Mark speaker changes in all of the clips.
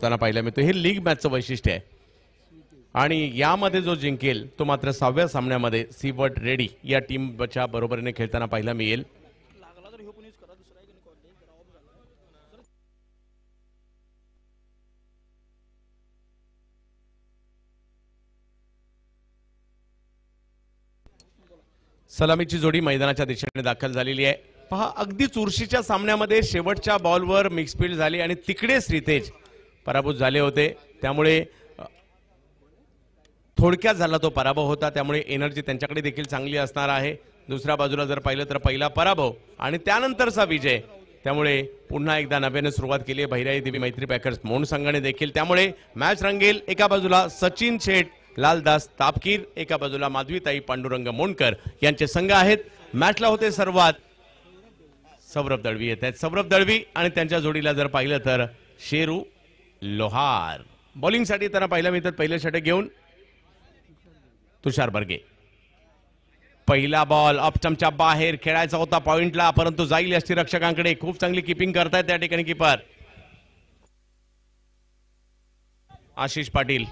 Speaker 1: होताना पाहायला मिळतो। हे लीग मॅचचं वैशिष्ट्य आहे आणि यामध्ये जो जिंकेल तो मात्र 6व्या सामन्यामध्ये सीवर्ट रेडी या टीमच्या बरोबरीने खेळताना पाहायला मिळेल। सलामीची जोडी मैदानाच्या दिशेने दाखल झालेली आहे। पहा अगदी चुरशीच्या सामन्यामध्ये शेवटच्या बॉलवर मिक्सफील्ड झाली आणि तिकडे श्रीतेज पराभूत झाले होते, त्यामुळे थोडक्यात झाला तो पराभव होता, त्यामुळे एनर्जी त्यांच्याकडे देखील चांगली असणार आहे। दुसऱ्या बाजूला जर पाहिलं तर पहिला पराभव आणि त्यानंतरचा विजय, त्यामुळे पुन्हा एकदा नव्याने सुरुवात केली आहे भैराई देवी मैत्री पॅकर्स मोंड संघाने देखील। त्यामुळे मॅच रंगेल। एका बाजूला सचिन शेठ लालदास तापकीर, एका बाजूला माधवीताई पांडुरंग मोंडकर यांचे संघ आहेत। मॅचला होते सर्वात सौरभ दळवी येत आहेत। सौरभ दळवी आणि त्यांच्या जोडीला जर पाहिलं तर शेरू लोहार बॉलिंगसाठी त्यांना पाहायला मिळतात। पहिलं षटक घेऊन तुषार बर्गे, पहिला बॉल ऑफ स्टंपच्या बाहेर खेळायचा होता पॉइंटला, परंतु जाईल यष्टीरक्षकांकडे। खूप चांगली कीपिंग करतायत त्या ठिकाणी कीपर आशिष पाटील।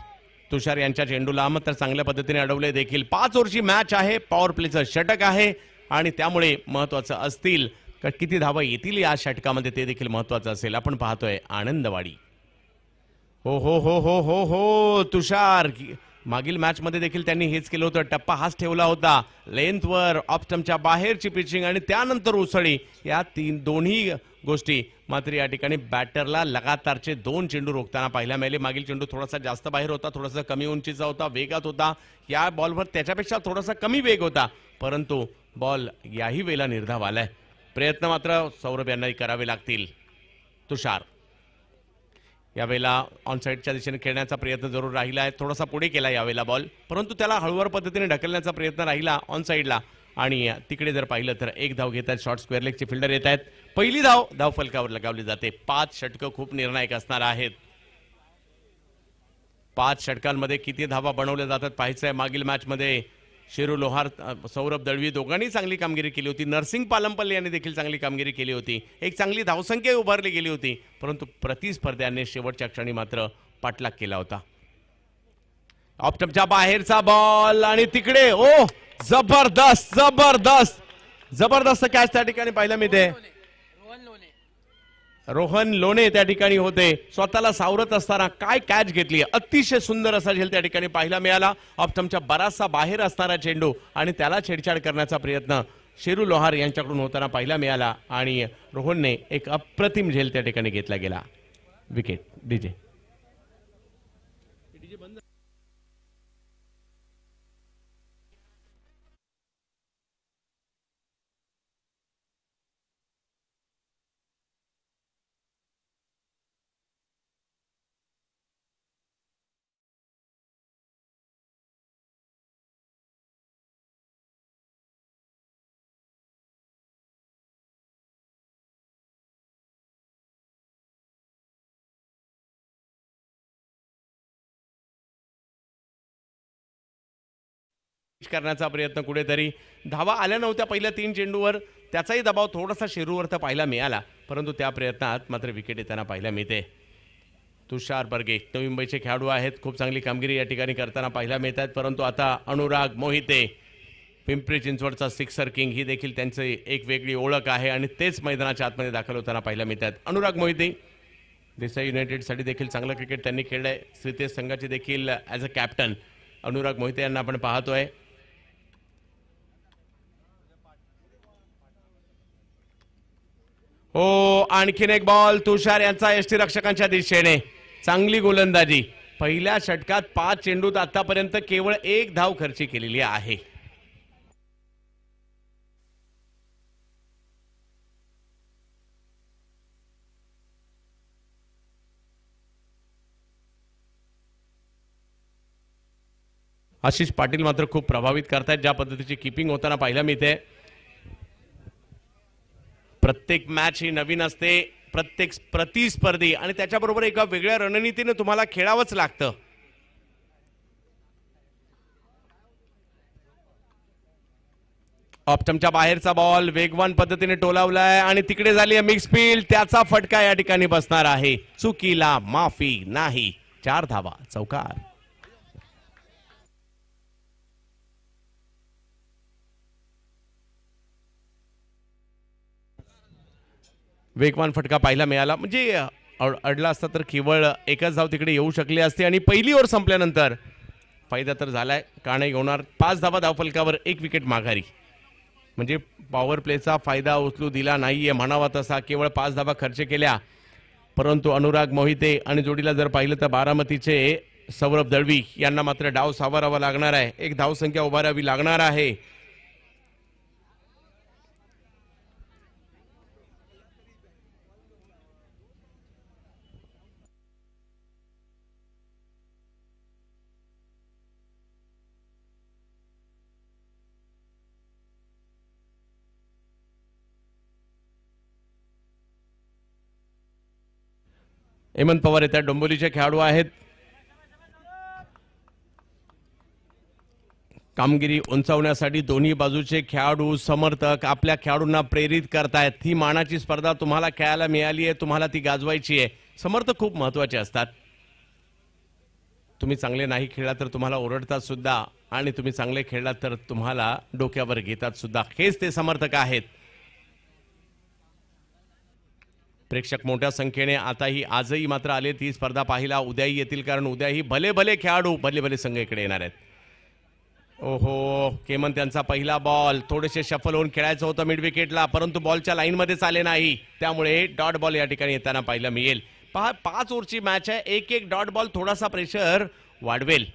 Speaker 1: तुषार यांच्या चेंडूला मात्र चांगल्या पद्धतीने अडवले देखील। 5 ओव्हरची मॅच आहे, पॉवर प्लेचं षटक आहे आणि त्यामुळे महत्वाचं असतील किती धावा येतील या षटकामध्ये ते देखील महत्वाचं असेल। आपण पाहतोय आनंदवाडी। हो हो हो हो हो हो तुषार मागील मॅच मध्ये देखील त्यांनी हेच केलं होतं, टप्पा हाच ठेवला होता। लेंथवर ऑफ स्टंपच्या बाहेरची पिचिंग आणि त्यानंतर उसळी, या दोन्ही गोष्टी मात्र या ठिकाणी बॅटरला लगातारचे 2 चेंडू रोखताना पाहायला मिळाले। मागील चेंडू थोडासा जास्त बाहेर होता, थोडासा कमी उंचीचा होता, वेगात होता। या बॉलवर त्याच्यापेक्षा थोडासा कमी वेग होता, परंतु बॉल याही वेळेला निर्धाव आलाय। प्रयत्न मात्र सौरभ यांनाही करावे लागतील। तुषार यावेळेला ऑन साइडच्या दिशेने खेळण्याचा प्रयत्न जरूर राहिला आहे, थोडासा पुढे केला यावेळेला बॉल, परंतु त्याला हळूवार पद्धतीने ढकलण्याचा प्रयत्न राहिला ऑन साइडला आणि तिकडे जर पाहिलं तर एक धाव घेत आहेत शॉर्ट स्क्वेअर लेगचे फिल्डर येत आहेत। पहिली धाव फलकावर लगावली जाते। 5 षटकं खूप निर्णायक असणार आहेत। 5 षटकांमध्ये किती धावा बनवल्या जातात पाहायचं आहे। मागील मॅच मध्ये शेरू लोहार सौरभ दळवी दोघांनी चांगली कामगिरी केली होती। नरसिंग पालमपल्ले यांनी देखील चांगली कामगिरी केली होती, एक चांगली धावसंख्या उभारली गेली होती, परंतु प्रतिस्पर्ध्याने शेवटच्या क्षणी मात्र पाठलाग केला होता। ऑफ स्टंपच्या बाहेरचा बॉल आणि तिकडे ओ जबरदस्त जबरदस्त जबरदस्त कॅच त्या ठिकाणी पाहायला मिळते। रोहन लोणे त्या ठिकाणी होते, स्वतःला सावरत असताना काय कॅच घेतली, अतिशय सुंदर असा झेल त्या ठिकाणी पाहायला मिळाला। ऑफ स्टंपच्या बराचसा बाहेर असणारा चेंडू आणि त्याला छेडछाड करण्याचा प्रयत्न शेरू लोहार यांच्याकडून होताना पाहायला मिळाला आणि रोहनने एक अप्रतिम झेल त्या ठिकाणी घेतला गेला। विकेट डीजे करण्याचा प्रयत्न, कुठेतरी धावा आल्या नव्हत्या पहिल्या 3 चेंडूवर, त्याचाही दबाव थोडासा शेरूवर तर पाहायला मिळाला, परंतु त्या प्रयत्नात मात्र विकेट येताना पाहायला मिळते। तुषार बर्गे नवी मुंबईचे खेळाडू आहेत, खूप चांगली कामगिरी या ठिकाणी करताना पाहायला मिळतात, परंतु आता अनुराग मोहिते पिंपरी चिंचवडचा सिक्सर किंग ही देखील त्यांची एक वेगळी ओळख आहे आणि तेच मैदानाच्या आतमध्ये दाखल होताना पाहायला मिळतात। अनुराग मोहिते देसाई युनायटेडसाठी देखील चांगलं क्रिकेट त्यांनी खेळलंय, श्रीतेज संघाचे देखील as a captain Anurag Mohite यांना आपण पाहतोय। हो आणखीन एक बॉल तुषार यांचा यष्टीरक्षकांच्या दिशेने, चांगली गोलंदाजी। पहिल्या षटकात 5 चेंडूत आतापर्यंत केवळ 1 धाव खर्ची केलेली आहे। आशिष पाटील मात्र खूप प्रभावित करतायत, ज्या पद्धतीची कीपिंग होताना पाहायला मिळते। प्रत्येक मॅच ही नवीन असते, प्रत्येक प्रतिस्पर्धी आणि त्याच्याबरोबर एका वेगळ्या रणनीतीने तुम्हाला खेळावंच लागतं। ऑप्टमच्या बाहेरचा बॉल वेगवान पद्धतीने टोलावलाय आणि तिकडे झाली आहे मिक्स फील्ड. त्याचा फटका या ठिकाणी बसणार आहे. चुकीला माफी नाही. 4 धावा चौकार. वेगवान फटका पाहायला मिळाला. म्हणजे अडला असता तर केवळ एकच धाव तिकडे येऊ शकली असते आणि पहिली ओव्हर संपल्यानंतर फायदा तर झालाय. का नाही होणार. 5 धावा धावफलकावर 1 विकेट माघारी. म्हणजे पॉवर प्लेचा फायदा उचलू दिला नाहीये म्हणावा तसा. केवळ 5 धावा खर्च केल्या. परंतु अनुराग मोहिते आणि जोडीला जर पाहिलं तर बारामतीचे सौरभ दळवी यांना मात्र डाव सावरावा लागणार आहे. 1 धावसंख्या उभारावी लागणार आहे. हेमंत पवार येतात. डोंबिवलीचे खेळाडू आहेत. कामगिरी उंचावण्यासाठी दोन्ही बाजूचे खेळाडू समर्थक आपल्या खेळाडूंना प्रेरित करतायत. ही मानाची स्पर्धा तुम्हाला खेळायला मिळाली आहे. तुम्हाला ती गाजवायची आहे. समर्थक खूप महत्वाचे असतात. तुम्ही चांगले नाही खेळला तर तुम्हाला ओरडतात सुद्धा आणि तुम्ही चांगले खेळलात तर तुम्हाला डोक्यावर घेतात सुद्धा. हेच ते समर्थक आहेत. प्रेक्षक मोठ्या संख्येने आजही मात्र आले ती स्पर्धा पाहिला. उद्याही येतील कारण उद्याही भले भले खेळाडू भले भले संघ इकडे येणार आहेत. ओहो केमन त्यांचा पहिला बॉल थोडेसे शफल होऊन खेळायचं होतं मिड विकेटला परंतु बॉलच्या लाईन मध्येच आले नाही. त्यामुळे डॉट बॉल या ठिकाणी येताना पाहायला मिळेल. पहा 5 ओव्हरची मॅच आहे. एक एक डॉट बॉल थोडासा प्रेशर वाढवेल.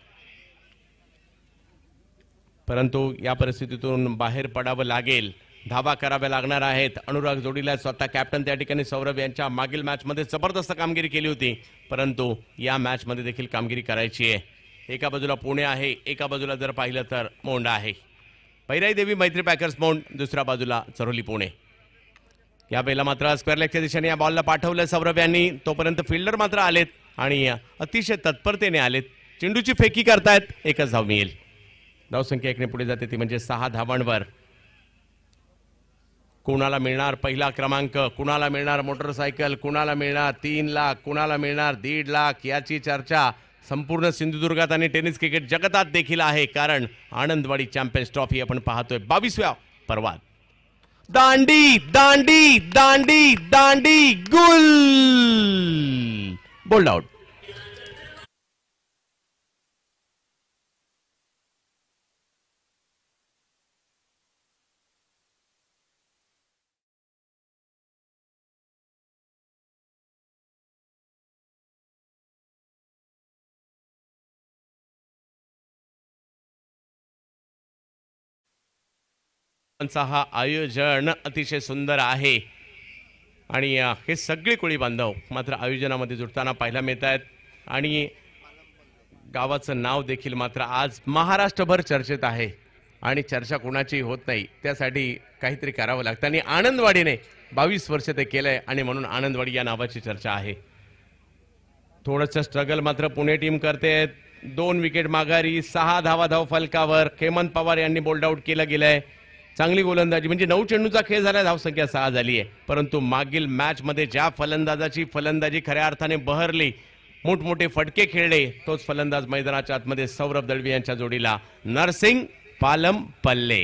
Speaker 1: परंतु या परिस्थितीतून बाहेर पडावं लागेल. धावा कराव्या लागणार आहेत. अनुराग जोडीला स्वतः कॅप्टन त्या ठिकाणी सौरभ यांच्या मागील मॅच मध्ये जबरदस्त कामगिरी केली होती परंतु या मॅच मध्ये देखील कामगिरी करायची आहे. एका बाजूला पुणे आहे एका बाजूला जर पाहिलं तर मोंड आहे. पैराई देवी मैत्री पॅकर्स मोंड दुसऱ्या बाजूला चरोली पुणे. या वेळेला मात्र स्क्वेअर लेगच्या दिशेने या बॉलला पाठवलं सौरभ यांनी. तोपर्यंत फिल्डर मात्र आलेत आणि अतिशय तत्परतेने आलेत. चेंडूची फेकी करतायत. एकच धाव मिळेल. धावसंख्या 1 ने पुढे जाते ती म्हणजे 6 धावांवर. कुणाला मिळणार पहिला क्रमांक कुणाला मिळणार मोटरसायकल कुणाला मिळणार 3 लाख कुणाला मिळणार 1.5 लाख याची चर्चा संपूर्ण सिंधुदुर्गात आणि टेनिस क्रिकेट जगतात देखील आहे कारण आनंदवाडी चॅम्पियन्स ट्रॉफी आपण पाहतोय 22व्या पर्वात. दांडी दांडी दांडी दांडी गुल बोल्ड आउट. हा आयोजन अतिशय सुंदर आहे आणि हे सगळे कोळी बांधव मात्र आयोजनामध्ये जुटताना पाहायला मिळत आहेत आणि गावाचं नाव देखील मात्र आज महाराष्ट्रभर चर्चेत आहे आणि चर्चा कोणाची होत नाही त्यासाठी काहीतरी करावं लागतं आणि आनंदवाडीने 22 वर्ष ते केलंय आणि म्हणून आनंदवाडी या नावाची चर्चा आहे. थोडंसं स्ट्रगल मात्र पुणे टीम करते. 2 विकेट माघारी 6 धावा धाव फलकावर. हेमंत पवार यांनी बोल्ड आउट केलं गेलंय. चांगली गोलंदाजी म्हणजे 9 चेंडूचा खेळ झाला. धावसंख्या 6 झाली आहे परंतु मागील मॅच मध्ये ज्या फलंदाजी खऱ्या अर्थाने बहरली मोठमोठे फटके खेळले तोच फलंदाज मैदानाच्या आतमध्ये सौरभ दळवी यांच्या जोडीला नरसिंग पालम पल्ले.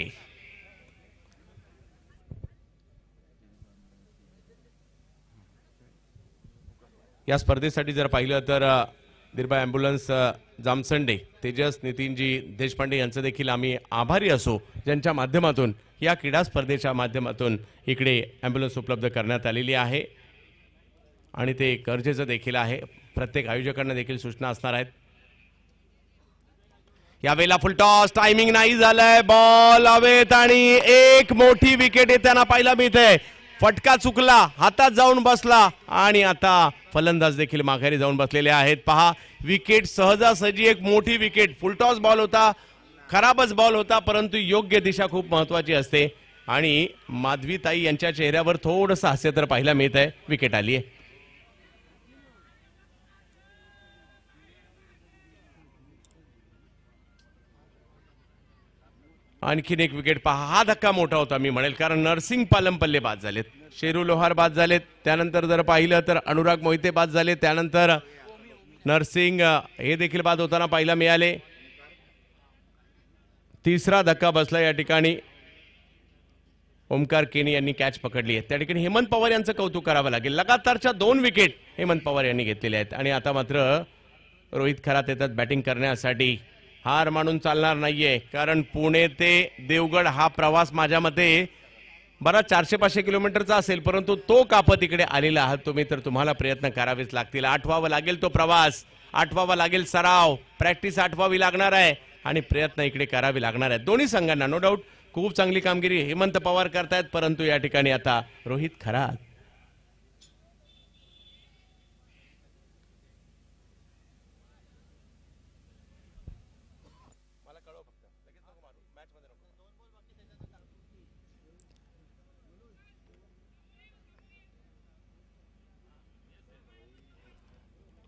Speaker 1: या स्पर्धेसाठी जर पाहिलं तर निर्भय ॲम्ब्युलन्स जामसंडे तेजस नितीनजी देशपांडे यांचं देखील आम्ही आभारी असो ज्यांच्या माध्यमातून या क्रीडा स्पर्धेच्या माध्यमातून इकडे ॲम्ब्युलन्स उपलब्ध करण्यात आलेली आहे आणि ते गरजेचं देखील आहे. प्रत्येक आयोजकांना देखील सूचना असणार आहेत. यावेळेला फुल टॉस टायमिंग नाही झालंय. बॉल हवेत आणि एक मोठी विकेट येताना पाहायला मिळते. फटका चुकला हातात जाऊन बसला आणि आता फलंदाज देखील माघारी जाऊन बसलेले आहेत. पहा विकेट सहजासहजी एक मोठी विकेट. फुलटॉस बॉल होता खराबच बॉल होता परंतु योग्य दिशा खूप महत्वाची असते आणि माधवीताई यांच्या चेहऱ्यावर थोडंसं हास्य तर पाहायला मिळत आहे. विकेट आली आहे. आणखीन एक विकेट पहा. हा धक्का मोठा होता मी म्हणेल, कारण नरसिंग पालम पल्ले बाद झालेत, शेरू लोहार बाद झालेत, त्यानंतर जर पाहिलं तर अनुराग मोहिते बाद झाले, त्यानंतर नरसिंग हे देखील बाद होताना पाहायला मिळाले. तिसरा धक्का बसला या ठिकाणी. ओमकार केनी यांनी कॅच पकडली आहे. त्या ठिकाणी हेमंत पवार यांचं कौतुक करावं लागेल. लगातारच्या 2 विकेट हेमंत पवार यांनी घेतलेल्या आहेत. आणि आता मात्र रोहित खरात येतात बॅटिंग करण्यासाठी. हार मानून चालणार नाहीये, कारण पुणे ते देवगड हा प्रवास माझ्या मते बराच 400-500 किलोमीटरचा असेल, परंतु तो कापत इकडे आलेला आहात तुम्ही, तर तुम्हाला प्रयत्न करावेच लागतील. आठवावा लागेल तो प्रवास, आठवावा लागेल सराव, प्रॅक्टिस आठवावी लागणार आहे आणि प्रयत्न इकडे करावे लागणार आहेत दोन्ही संघांना. नो डाऊट खूप चांगली कामगिरी हेमंत पवार करतायत, परंतु या ठिकाणी आता Rohit Kharat.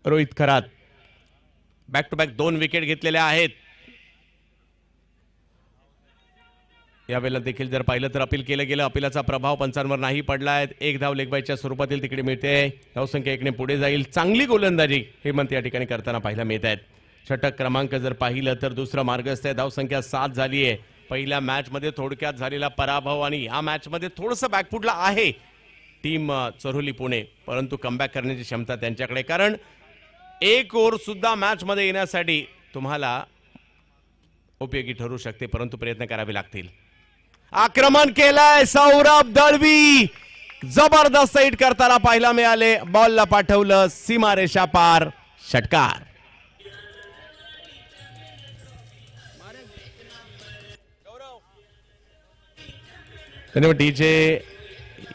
Speaker 1: Rohit Kharat back to back 2 wicket घेतलेल्या आहेत. यावेळेला देखील जर पाहिलं तर अपील केलं गेलं, अपिलाचा प्रभाव पंचांवर नाही पडलाय. 1 धाव लेगबायच्या स्वरूपातील तिकडे मिळते. धावसंख्या 1 ने पुढे जाईल. चांगली गोलंदाजी हेमंत या ठिकाणी करताना पाहायला मिळत आहेत. षटक क्रमांक जर पाहिलं तर दुसरं मार्गस्थ आहे. धावसंख्या 7 झाली आहे. पहिल्या मॅच मध्ये थोडक्यात झालेला पराभव आणि या मॅच मध्ये थोडंसं बॅकफुटला आहे टीम चरोली पुणे, परंतु कमबॅक करण्याची क्षमता त्यांच्याकडे, कारण 1 ओव्हर सुद्धा मॅच मध्ये येण्यासाठी तुम्हाला उपयोगी ठरू शकते, परंतु प्रयत्न करावे लागतील. आक्रमण केलंय सौरभ दळवी, जबरदस्त हिट करताना पाहायला मिळाले. बॉलला पाठवलं सीमारेषा पार, षटकार. डीजे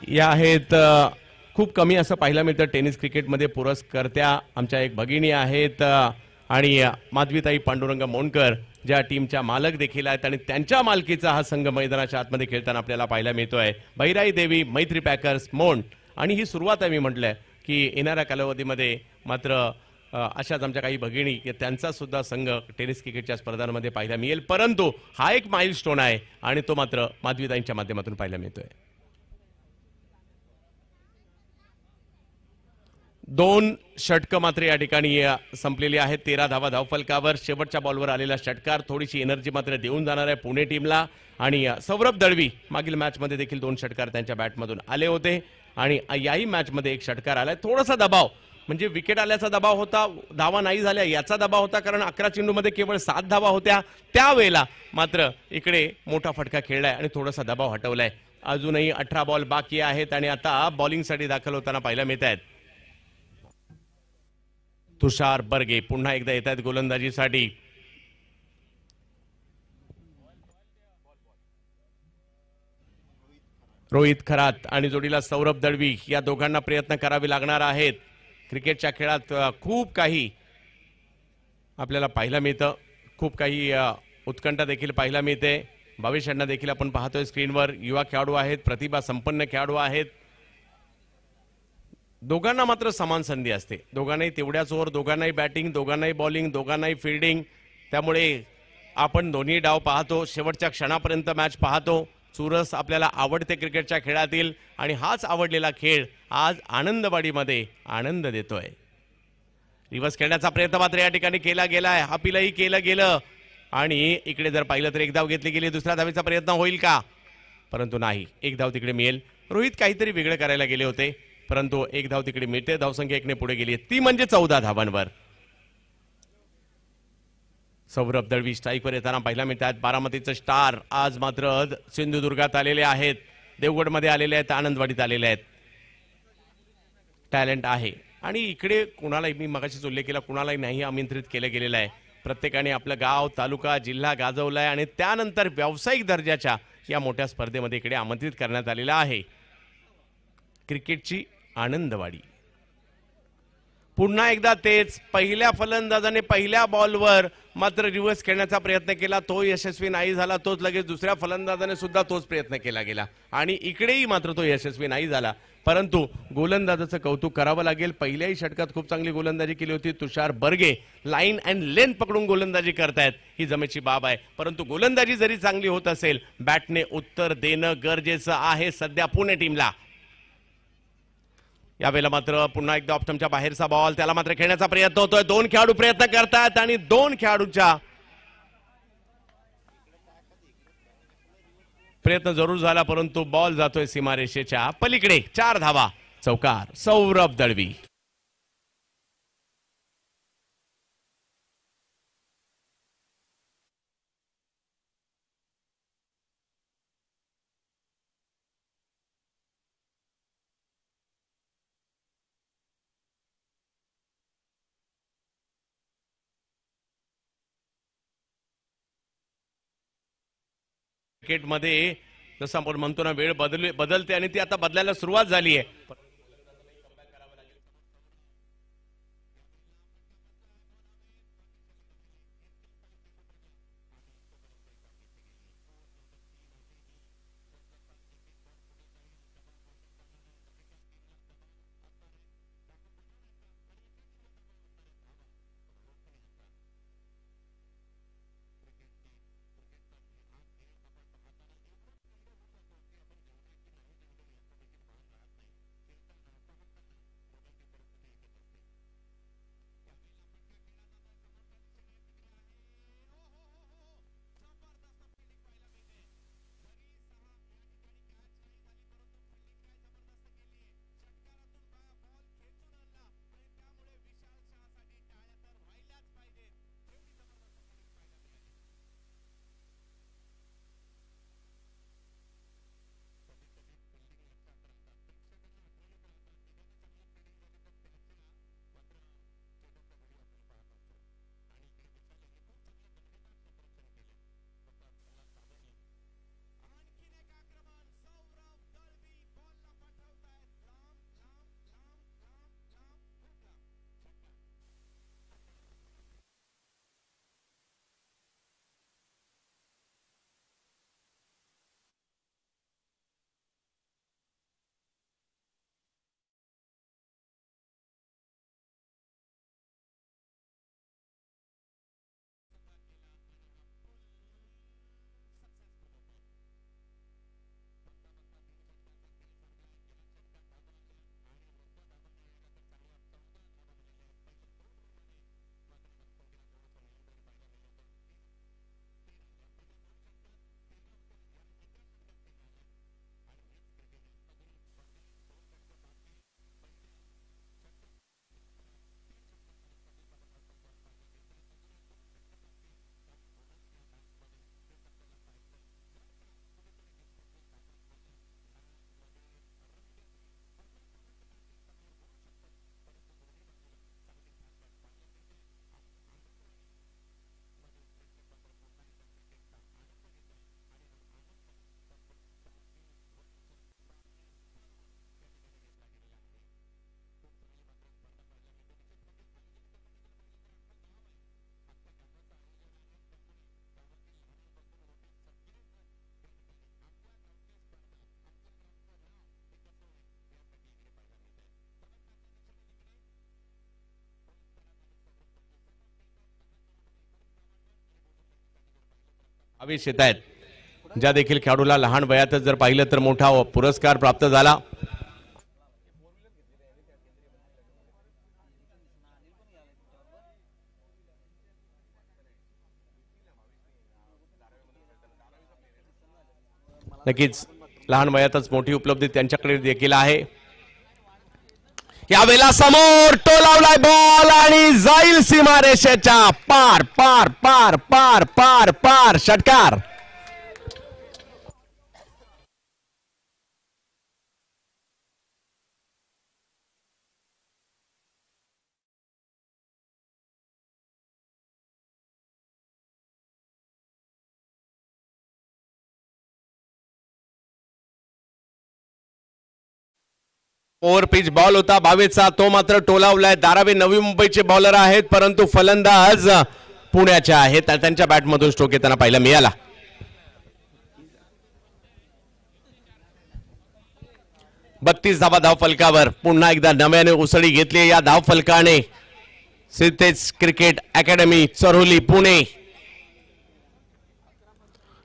Speaker 1: या आहेत खूप कमी असं पाहायला मिळतं टेनिस क्रिकेटमध्ये. पुरस्कर्त्या आमच्या एक भगिनी आहेत आणि माधवीताई पांडुरंग मोंडकर ज्या टीमच्या मालक देखील आहेत आणि त्यांच्या मालकीचा हा संघ मैदानाच्या आतमध्ये खेळताना आपल्याला पाहायला मिळतोय. बहिराई देवी, मैत्री पॅकर्स, मोंड. आणि ही सुरुवात आहे, मी म्हटलंय की येणाऱ्या कालावधीमध्ये मात्र अशाच आमच्या काही भगिनी त्यांचा सुद्धा संघ टेनिस क्रिकेटच्या स्पर्धांमध्ये पाहायला मिळेल, परंतु हा एक माइलस्टोन आहे आणि तो मात्र माधवीताईंच्या माध्यमातून पाहायला मिळतोय. 2 षटकं मात्र या ठिकाणी संपलेली आहेत. 13 धावा धावफलकावर. शेवटच्या बॉलवर आलेला षटकार थोडीशी एनर्जी मात्र देऊन जाणार आहे पुणे टीमला. आणि सौरभ दळवी मागील मॅच मध्ये देखील 2 षटकार त्यांच्या बॅटमधून आले होते आणि याही मॅच मध्ये 1 षटकार आलाय. थोडासा दबाव म्हणजे विकेट आल्याचा दबाव होता, धावा नाही झाल्या याचा दबाव होता, कारण 11 चेंडूमध्ये केवळ 7 धावा होत्या. त्यावेळेला मात्र इकडे मोठा फटका खेळलाय आणि थोडासा दबाव हटवलाय. अजूनही 18 बॉल बाकी आहेत आणि आता बॉलिंगसाठी दाखल होताना पाहायला मिळत आहेत. तुषार बर्गे पुन्हा एकदा येत आहेत गोलंदाजीसाठी. रोहित खरात आणि जोडीला सौरभ दळवी या दोघांना प्रयत्न करावे लागणार आहेत. क्रिकेटच्या खेळात खूप काही आपल्याला पाहायला मिळतं, खूप काही उत्कंठा देखील पाहायला मिळते. भविष्यांना देखील आपण पाहतोय स्क्रीनवर. युवा खेळाडू आहेत, प्रतिभा संपन्न खेळाडू आहेत. दोघांना मात्र समान संधी असते. दोघांनाही तेवढ्याच ओव्हर, दोघांनाही बॅटिंग, दोघांनाही बॉलिंग, दोघांनाही फिल्डिंग. त्यामुळे आपण दोन्ही डाव पाहतो, शेवटच्या क्षणापर्यंत मॅच पाहतो. चुरस आपल्याला आवडते क्रिकेटच्या खेळातील आणि हाच आवडलेला खेळ आज आनंदवाडीमध्ये आनंद देतोय. रिव्हर्स खेळण्याचा प्रयत्न मात्र या ठिकाणी केला गेलाय. अपीलही केलं गेलं आणि इकडे जर पाहिलं तर 1 धाव घेतली गेली. दुसऱ्या धावेचा प्रयत्न होईल का? परंतु नाही, 1 धाव तिकडे मिळेल. रोहित काहीतरी वेगळं करायला गेले होते, परंतु 1 धाव तिकडे मिळते. धावसंख्या 1 ने पुढे गेली, ती म्हणजे 14 धावांवर. सौरभ दळवी स्ट्राईकवर येताना पाहायला मिळतात. बारामतीचं स्टार आज मात्र सिंधुदुर्गात आलेले आहेत, देवगडमध्ये आलेले आहेत, आनंदवाडीत आलेले आहेत. टॅलेंट आहे आणि इकडे कुणालाही, मी मगाशीच उल्लेख केला, कुणालाही नाही आमंत्रित केलं गेलेलं आहे. प्रत्येकाने आपलं गाव, तालुका, जिल्हा गाजवलाय आणि त्यानंतर व्यावसायिक दर्जाच्या या मोठ्या स्पर्धेमध्ये इकडे आमंत्रित करण्यात आलेला आहे. क्रिकेटची आनंदवाडी. पुन्हा एकदा तेच, पहिल्या फलंदाजाने पहिल्या बॉलवर मात्र रिव्हर्स खेळण्याचा प्रयत्न केला, तो यशस्वी नाही झाला. तोच लगेच दुसऱ्या फलंदाजाने सुद्धा तोच प्रयत्न केला गेला आणि इकडेही मात्र तो यशस्वी नाही झाला. परंतु गोलंदाजाचं कौतुक करावं लागेल. पहिल्याही षटकात खूप चांगली गोलंदाजी केली होती. तुषार बर्गे लाईन अँड लेंथ पकडून गोलंदाजी करतायत, ही जमेची बाब आहे. परंतु गोलंदाजी जरी चांगली होत असेल, बॅटने उत्तर देणं गरजेचं आहे सध्या पुणे टीमला. यावेळेला मात्र पुन्हा एकदा ऑफ स्टंपच्या बाहेरचा बॉल, त्याला मात्र खेळण्याचा प्रयत्न होतोय. 2 खेळाडू प्रयत्न करतात आणि 2 खेळाडूंच्या प्रयत्न जरूर झाला, परंतु बॉल जातोय सीमारेषेच्या पलीकडे. 4 धावा, चौकार सौरभ दळवी. क्रिकेटमध्ये जसं आपण म्हणतो ना, वेळ बदलते आणि ती आता बदलायला सुरुवात झाली आहे. आवेश येत आहेत. ज्या देखील खेळाडूला लहान वयातच जर पाहिलं तर मोठा पुरस्कार प्राप्त झाला. नक्कीच लहान वयातच मोठी उपलब्धी त्यांच्याकडे देखील आहे. यावेळेला समोर टोलावलाय बॉल आणि जाईल सीमारेषेच्या पार पार पार पार पार पार. षटकार. ओव्हर पिच बॉल होता 22चा, तो मात्र टोलावलाय. धारावी नवी मुंबईचे बॉलर आहेत, परंतु फलंदाज पुण्याचे आहेत. त्यांच्या बॅटमधून स्ट्रोक येताना पाहायला मिळाला. 32 धावा धाव फलकावर. पुन्हा एकदा नव्याने उसळी घेतली या धाव फलकाने. Siddhesh cricket academy Charoli Pune.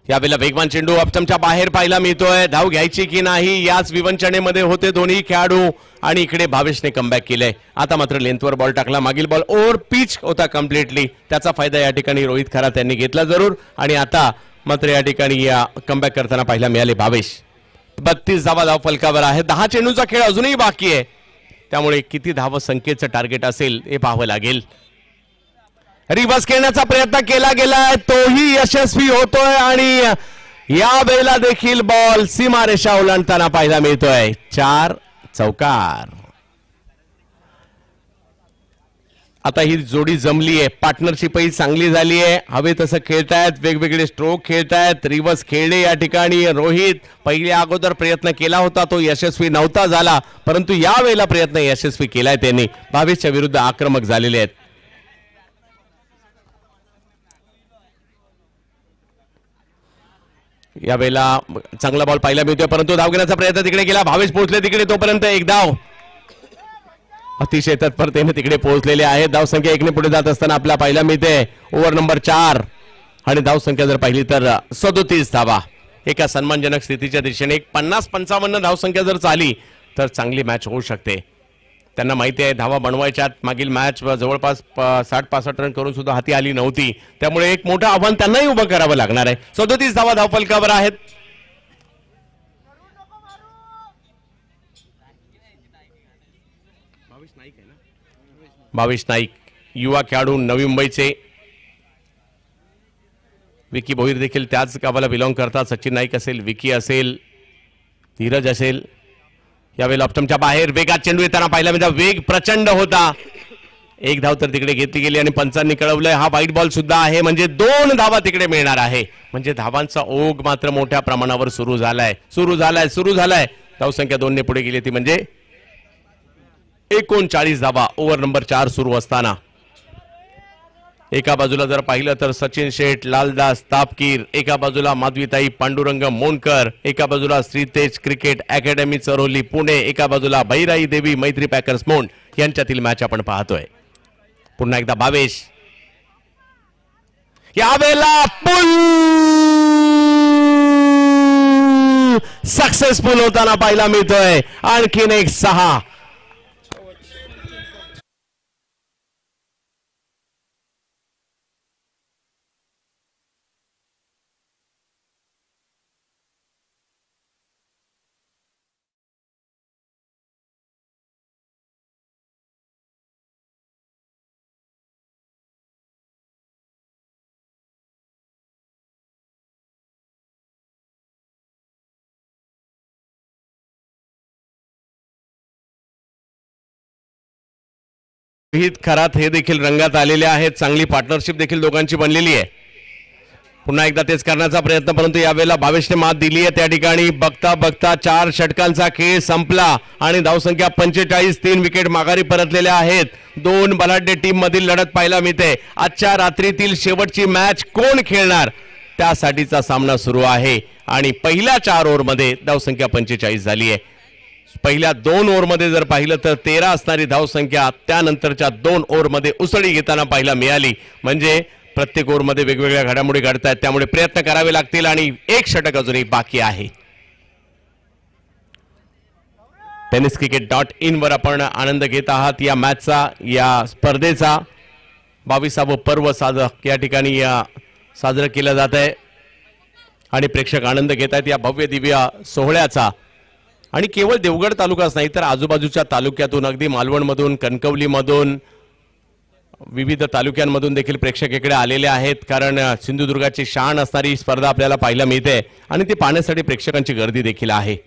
Speaker 1: यावेळेला वेगवान चेंडू अपटमच्या बाहेर पाहायला मिळतोय. धाव घ्यायची की नाही याच विवंचनेमध्ये होते दोन्ही खेळाडू आणि इकडे भावेशने कमबॅक केलंय. आता मात्र लेंथवर बॉल टाकला. मागील बॉल ओव्हर पिच होता कम्प्लिटली. त्याचा फायदा या ठिकाणी रोहित खरात यांनी घेतला जरूर आणि आता मात्र या ठिकाणी या कमबॅक करताना पाहायला मिळाले भावेश. 32 धावा धाव फलकावर आहे. 10 चेंडूचा खेळ अजूनही बाकी आहे, त्यामुळे किती धाव संख्येचं टार्गेट असेल हे पाहावं लागेल. रिव्हर्स खेळण्याचा प्रयत्न केला गेलाय, तोही यशस्वी होतोय आणि या वेळेला देखील बॉल सीमारेषा ओलांडताना पाहायला मिळतोय. 4 चौकार. आता ही जोडी जमली आहे, पार्टनरशिपही चांगली झाली आहे. हवे तसं खेळतायत, वेगवेगळे स्ट्रोक खेळतायत. रिव्हर्स खेळले या ठिकाणी. रोहित पहिल्या अगोदर प्रयत्न केला होता, तो यशस्वी नव्हता झाला, परंतु या वेळेला प्रयत्न यशस्वी केलाय त्यांनी. भावेशच्या विरुद्ध आक्रमक झालेले आहेत. या वेळेला चांगला बॉल पाहायला मिळतोय, परंतु धाव घेण्याचा प्रयत्न तिकडे केला. भावेश पोहोचले तिकडे, तोपर्यंत एक धाव. अतिशय तत्परतेने तिकडे पोहोचलेले आहेत. धाव संख्या 1 ने पुढे जात असताना आपल्याला पाहायला मिळते ओव्हर नंबर 4 आणि धाव संख्या जर पाहिली तर 37 धावा. एका सन्मानजनक स्थितीच्या दिशेने. 50-55 धाव संख्या जर चाली तर चांगली मॅच होऊ शकते. त्यांना माहिती आहे धावा बनवायच्यात. मागील मॅच जवळपास 60-65 रन करून सुद्धा हाती आली नव्हती, त्यामुळे एक मोठं आव्हान त्यांनाही उभं करावं लागणार आहे. 37 धावा धाव फलकावर आहेत. भावेश नाईक युवा खेळाडू नवी मुंबईचे. विकी भोईर देखील त्याच गावाला बिलॉंग करतात. सचिन नाईक असेल, विकी असेल, धीरज असेल. यावेळेला ऑप्टमच्या बाहेर वेगात चेंडू येताना पाहिला मिळतो. वेग प्रचंड होता. एक धाव तर तिकडे घेतली गेली आणि पंचांनी कळवलंय हा वाईट बॉल सुद्धा आहे, म्हणजे 2 धावा तिकडे मिळणार आहे. म्हणजे धावांचा ओघ मात्र मोठ्या प्रमाणावर सुरू झालाय. धावसंख्या 2 ने पुढे गेली ती म्हणजे 39 धावा ओव्हर नंबर 4 सुरू असताना. एका बाजूला जर पाहिलं तर सचिन शेठ, लालदास तापकीर, एका बाजूला माधवीताई पांडुरंग मोनकर, एका बाजूला श्रीतेज क्रिकेट अकॅडमी चरोली पुणे, एका बाजूला भैराई देवी मैत्री पॅकर्स मोंड यांच्यातील मॅच आपण पाहतोय. पुन्हा एकदा भावेश. यावेळेला पुल सक्सेसफुल होताना पाहायला मिळतोय. आणखीन एक 6. रोहित खरात हे देखील रंगात आलेले आहेत. चांगली पार्टनरशिप देखील दोघांची बनलेली आहे. पुन्हा एकदा तेच करण्याचा प्रयत्न, परंतु यावेळेला भावेशने मात दिली आहे. त्या ठिकाणी बघता बघता 4 षटकांचा खेळ संपला आणि धावसंख्या 45. 3 विकेट माघारी परतलेल्या आहेत. 2 बलाढ्य टीम मधील लढत पाहायला मिळते. आजच्या रात्रीतील शेवटची मॅच कोण खेळणार त्यासाठीचा सामना सुरू आहे आणि पहिल्या 4 ओव्हरमध्ये धावसंख्या 45 झाली आहे. पहिल्या 2 ओव्हरमध्ये जर पाहिलं तर 13 असणारी धावसंख्या त्यानंतरच्या 2 ओव्हरमध्ये उसळी घेताना पाहायला मिळाली. म्हणजे प्रत्येक ओव्हरमध्ये वेगवेगळ्या घडामोडी घडतायत, त्यामुळे प्रयत्न करावे लागतील आणि एक षटक अजूनही बाकी आहे. tenniscricket.in वर आपण आनंद घेत आहात या मॅचचा, या स्पर्धेचा. 22वे पर्व या ठिकाणी साजरं केलं जात आहे आणि प्रेक्षक आनंद घेत आहेत या भव्य दिव्य सोहळ्याचा. आणि केवळ देवगड तालुकाच नाही तर आजूबाजूच्या तालुक्यातून, अगदी मालवणमधून, कणकवलीमधून, विविध तालुक्यांमधून देखील प्रेक्षक इकडे आलेले आहेत. कारण सिंधुदुर्गाची शान असणारी स्पर्धा आपल्याला पाहायला मिळते आणि ती पाहण्यासाठी प्रेक्षकांची गर्दी देखील आहे.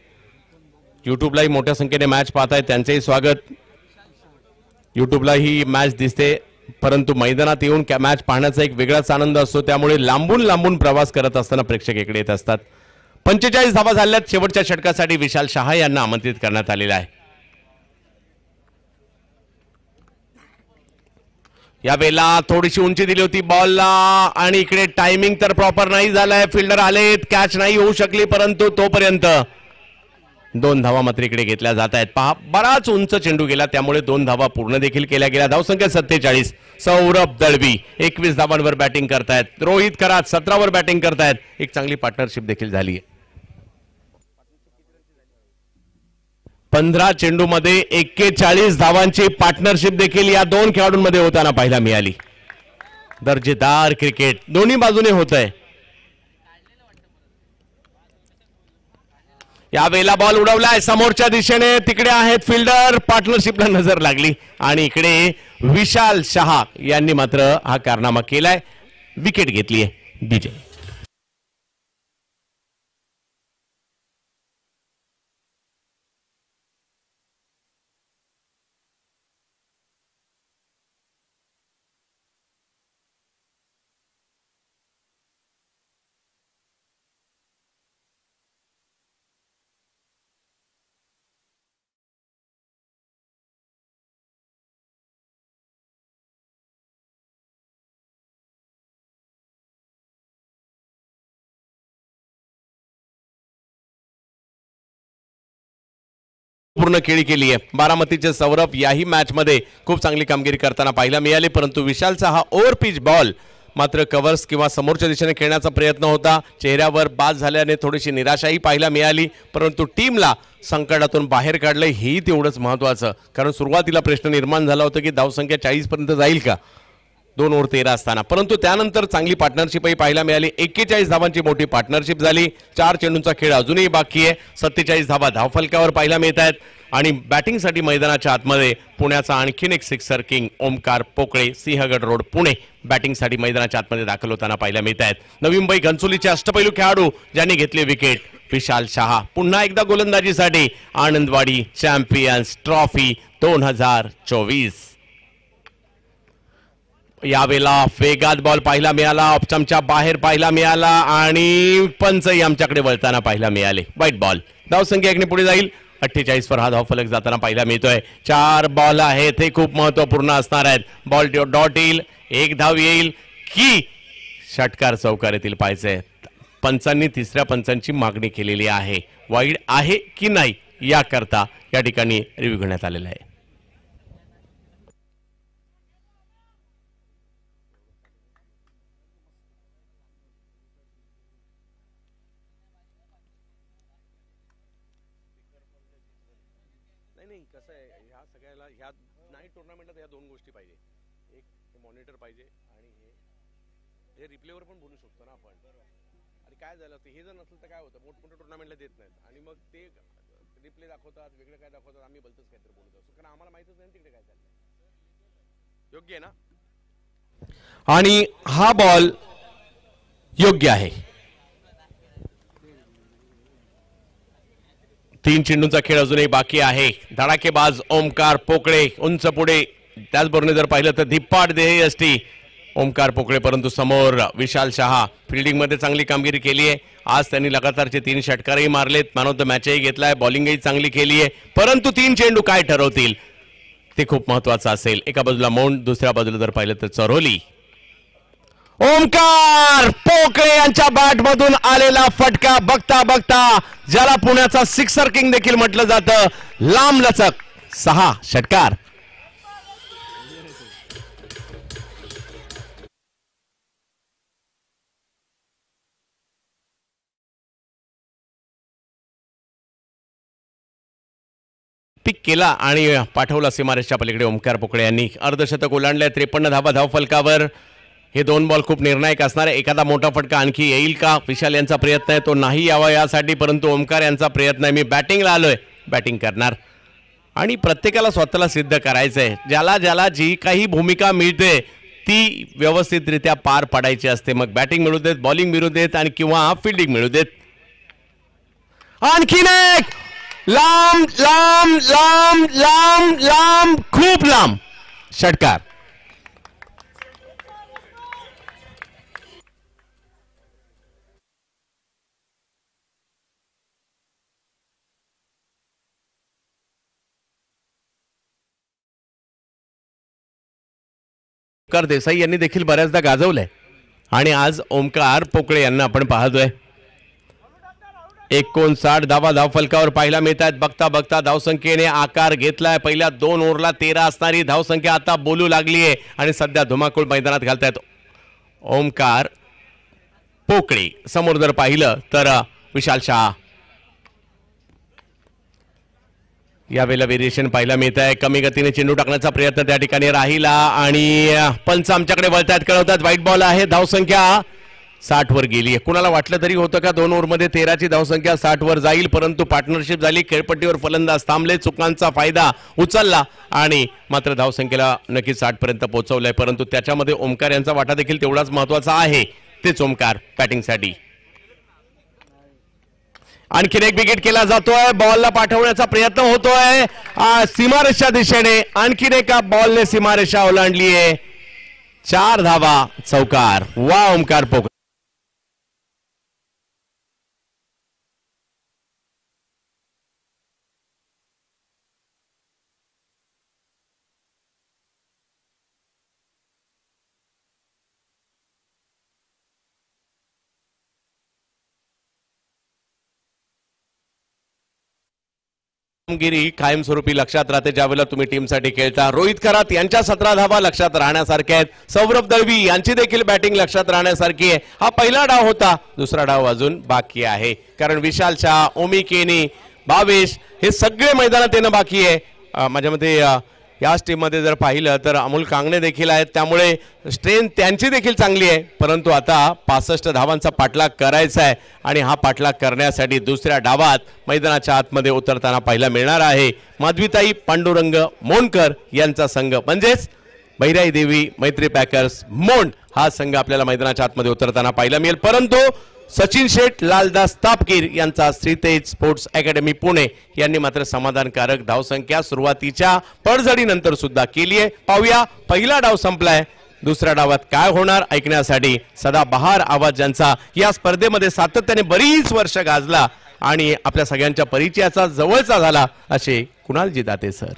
Speaker 1: युट्यूबलाही मोठ्या संख्येने मॅच पाहतायत, त्यांचेही स्वागत. युट्यूबला ही मॅच दिसते, परंतु मैदानात येऊन मॅच पाहण्याचा एक वेगळाच आनंद असतो. त्यामुळे लांबून लांबून प्रवास करत असताना प्रेक्षक इकडे येत असतात. 45 धावा झाल्यात. शेवटच्या षटकासाठी विशाल शहा यांना आमंत्रित करण्यात आलेला आहे. या वेळेला थोडीशी उंची दिली होती बॉलला आणि इकडे टायमिंग तर प्रॉपर नाही झालाय. फिल्डर आलेत, कॅच नाही होऊ शकली, परंतु तोपर्यंत 2 धावा मात्र इकडे घेतल्या जात आहेत. पहा बराच उंच चेंडू गेला त्यामुळे 2 धावा पूर्ण देखील केल्या गेल्या. धावसंख्या 47. सौरभ दळवी 21 धावांवर बॅटिंग करतायत. रोहित करात 17 वर बॅटिंग करतायत. एक चांगली पार्टनरशिप देखील झाली आहे. 15 चेंडूमध्ये 41 धावांची पार्टनरशिप देखील या 2 खेळाडूंमध्ये होताना पाहायला मिळाली. दर्जेदार क्रिकेट दोन्ही बाजूने होत आहे. यावेळेला बॉल उडवलाय समोरच्या दिशेने. तिकडे आहेत फिल्डर. पार्टनरशिपला नजर लागली आणि इकडे विशाल शहा यांनी मात्र हा कारनामा केलाय. विकेट घेतली आहे विजय. पूर्ण खेळी केली आहे. बारामतीचे सौरभ याही मॅच मध्ये खूप चांगली कामगिरी करताना पाहायला मिळाली. परंतु विशालचा हा ओव्हर पिच बॉल मात्र कव्हर्स किंवा समोरच्या दिशेने खेळण्याचा प्रयत्न होता. चेहऱ्यावर बाद झाल्याने थोडीशी निराशाही पाहायला मिळाली. परंतु टीमला संकटातून बाहेर काढलं हेही तेवढंच महत्त्वाचं. कारण सुरुवातीला प्रश्न निर्माण झाला होता की धावसंख्या 40 पर्यंत जाईल का 2 ओव्हर 13 असताना. परंतु त्यानंतर चांगली पार्टनरशिपही पाहायला मिळाली. 41 धावांची मोठी पार्टनरशिप झाली. 4 चेंडूंचा खेळ अजूनही बाकी आहे. 47 धावा धावफलकावर पाहायला मिळत आहेत. आणि बॅटिंगसाठी मैदानाच्या आतमध्ये पुण्याचा आणखीन एक sixer king Omkar Pokale Sinhagad road Pune बॅटिंगसाठी मैदानाच्या आतमध्ये दाखल होताना पाहायला मिळत आहेत. नवी मुंबई घनसोलीचे अष्टपैलू खेळाडू ज्यांनी घेतले विकेट विशाल शहा पुन्हा एकदा गोलंदाजीसाठी. Anandwadi champions trophy 2024. यावेळेला वेगात बॉल पाहायला मिळाला. ऑप्शनच्या बाहेर पाहायला मिळाला आणि पंचही आमच्याकडे वळताना पाहायला मिळाले. वाईट बॉल. धावसंख्या 1 ने पुढे जाईल. 48 वर हा धावफलक जाताना पाहायला मिळतोय. 4 बॉल आहेत हे खूप महत्वपूर्ण असणार आहेत. बॉल डॉट येईल. 1 धाव येईल की षटकार चौकार येतील पाहायचंय. पंचांनी तिसऱ्या पंचांची मागणी केलेली आहे. वाईड आहे की नाही याकरता या ठिकाणी रिव्ह्यू घेण्यात आलेला आहे. नाही कसं आहे ह्या सगळ्याला ह्या नाही टुर्नामेंटात ह्या 2 गोष्टी पाहिजे. एक मॉनिटर पाहिजे आणि हे रिप्लेवर पण बोलू शकतो ना आपण. आणि काय झालं हे जर नसलं तर काय होतं मोठमोठ्या टुर्नामेंटला देत नाहीत आणि मग ते रिप्ले दाखवतात वेगळं काय दाखवतात. आम्ही भलतंच काहीतरी बोलत असतो कारण आम्हाला माहितच नाही तिकडे काय चाललंय. योग्य आहे ना. आणि हा बॉल योग्य आहे. 3 चेंडूंचा खेळ अजूनही बाकी आहे. धडाकेबाज ओमकार पोकळे उंच पुढे. त्याचबरोबर जर पाहिलं तर धिप्पाड देह असती ओमकार पोकळे. परंतु समोर विशाल शहा फिल्डिंग मध्ये चांगली कामगिरी केली आहे. आज त्यांनी लगातारचे 3 षटकारही मारलेत. मॅन ऑफ द मॅचही घेतलाय. बॉलिंगही चांगली केली आहे. परंतु 3 चेंडू काय ठरवतील ते खूप महत्वाचं असेल. एका बाजूला मौंट दुसऱ्या बाजूला जर पाहिलं तर चरोली. ओमकार पोकळे यांच्या बॅट मधून आलेला फटका बघता बघता ज्याला पुण्याचा सिक्सर किंग देखील म्हटलं जातं. लांब लचक 6 षटकार. पिक केला आणि पाठवला सीमारेषच्या पलीकडे. ओमकार पोकळे यांनी अर्धशतक ओलांडले. 53 धावा धावफलकावर. हे 2 बॉल खूप निर्णायक असणार आहे. एखादा मोठा फटका आणखी येईल का. विशाल यांचा प्रयत्न आहे तो नाही यावा यासाठी. परंतु ओमकार यांचा प्रयत्न आहे मी बॅटिंगला आलोय बॅटिंग करणार. आणि प्रत्येकाला स्वतःला सिद्ध करायचंय. ज्याला ज्याला जी काही भूमिका मिळते ती व्यवस्थितरित्या पार पाडायची असते. मग बॅटिंग मिळू देत बॉलिंग मिळू देत आणि किंवा फिल्डिंग मिळू देत. आणखीन एक लांब लांब लांब लांब लांब खूप लांब षटकार. ओमकार देसाई यांनी देखील बऱ्याचदा गाजवलंय आणि आज ओमकार पोकळे यांना आपण पाहतोय. 59 धावा धावफलकावर पाहायला मिळत आहेत. बघता बघता धावसंख्येने आकार घेतलाय. पहिल्या 2 ओव्हरला 13 असणारी धावसंख्या आता बोलू लागली आहे आणि सध्या धुमाकूळ मैदानात घालतायत ओमकार पोकळे. समोर जर पाहिलं तर विशाल शाह. यावेळेला व्हेरिएशन पाहायला मिळत आहे. कमी गतीने चेंडू टाकण्याचा प्रयत्न त्या ठिकाणी राहिला आणि पंच आमच्याकडे वळतायत, कळवतात व्हाईट बॉल आहे. धावसंख्या 60 वर गेली आहे. कुणाला वाटलं तरी होतं का 2 ओव्हरमध्ये 13 ची धावसंख्या 60 वर जाईल, परंतु पार्टनरशिप झाली. खेळपट्टीवर फलंदाज थांबले, चुकांचा फायदा उचलला आणि मात्र धावसंख्येला नक्कीच 60 पर्यंत पोहोचवलंय. परंतु त्याच्यामध्ये ओमकार यांचा वाटा देखील तेवढाच महत्वाचा आहे. तेच ओमकार बॅटिंगसाठी. आणखीन एक विकेट केला जातोय. बॉलला पाठवण्याचा प्रयत्न होतोय सीमारेषा दिशेने. आणखीन एका बॉलने सीमारेषा ओलांडली आहे. 4 धावा, चौकार. वा ओमकार पोकळे. कामगिरी कायमस्वरूपी लक्षात राहते ज्यावेळेला तुम्ही टीमसाठी खेळता. रोहित खरात यांच्या 17 धावा लक्षात राहण्यासारख्या आहेत. सौरभ दळवी यांची देखील बॅटिंग लक्षात राहण्यासारखी आहे. हा पहिला डाव होता, दुसरा डाव अजून बाकी आहे. कारण विशाल शाह, ओमी केनी, भावेश हे सगळे मैदानात येणं बाकी आहे. माझ्या मते याच टीममध्ये जर पाहिलं तर अमोल कांगणे देखील आहेत, त्यामुळे स्ट्रेंथ त्यांची देखील चांगली आहे. परंतु आता 65 धावांचा पाठलाग करायचा आहे आणि हा पाठलाग करण्यासाठी दुसऱ्या डावात मैदानाच्या आतमध्ये उतरताना पाहायला मिळणार आहे माधवीताई पांडुरंग मोंडकर यांचा संघ, म्हणजेच भैराई देवी मैत्री पॅकर्स मोंड हा संघ आपल्याला मैदानाच्या आतमध्ये उतरताना पाहायला मिळेल. परंतु सचिन शेठ, लालदास तापकीर यांचा श्रीतेज स्पोर्ट्स अकॅडमी पुणे यांनी मात्र समाधानकारक धावसंख्या सुरुवातीच्या पडझडीनंतर सुद्धा केली आहे. पाहूया, पहिला डाव संपलाय, दुसऱ्या डावात काय होणार ऐकण्यासाठी सदाबहार आवाज ज्यांचा या स्पर्धेमध्ये सातत्याने बरीच वर्ष गाजला आणि आपल्या सगळ्यांच्या परिचयाचा जवळचा झाला असे कुणालजी दाते सर.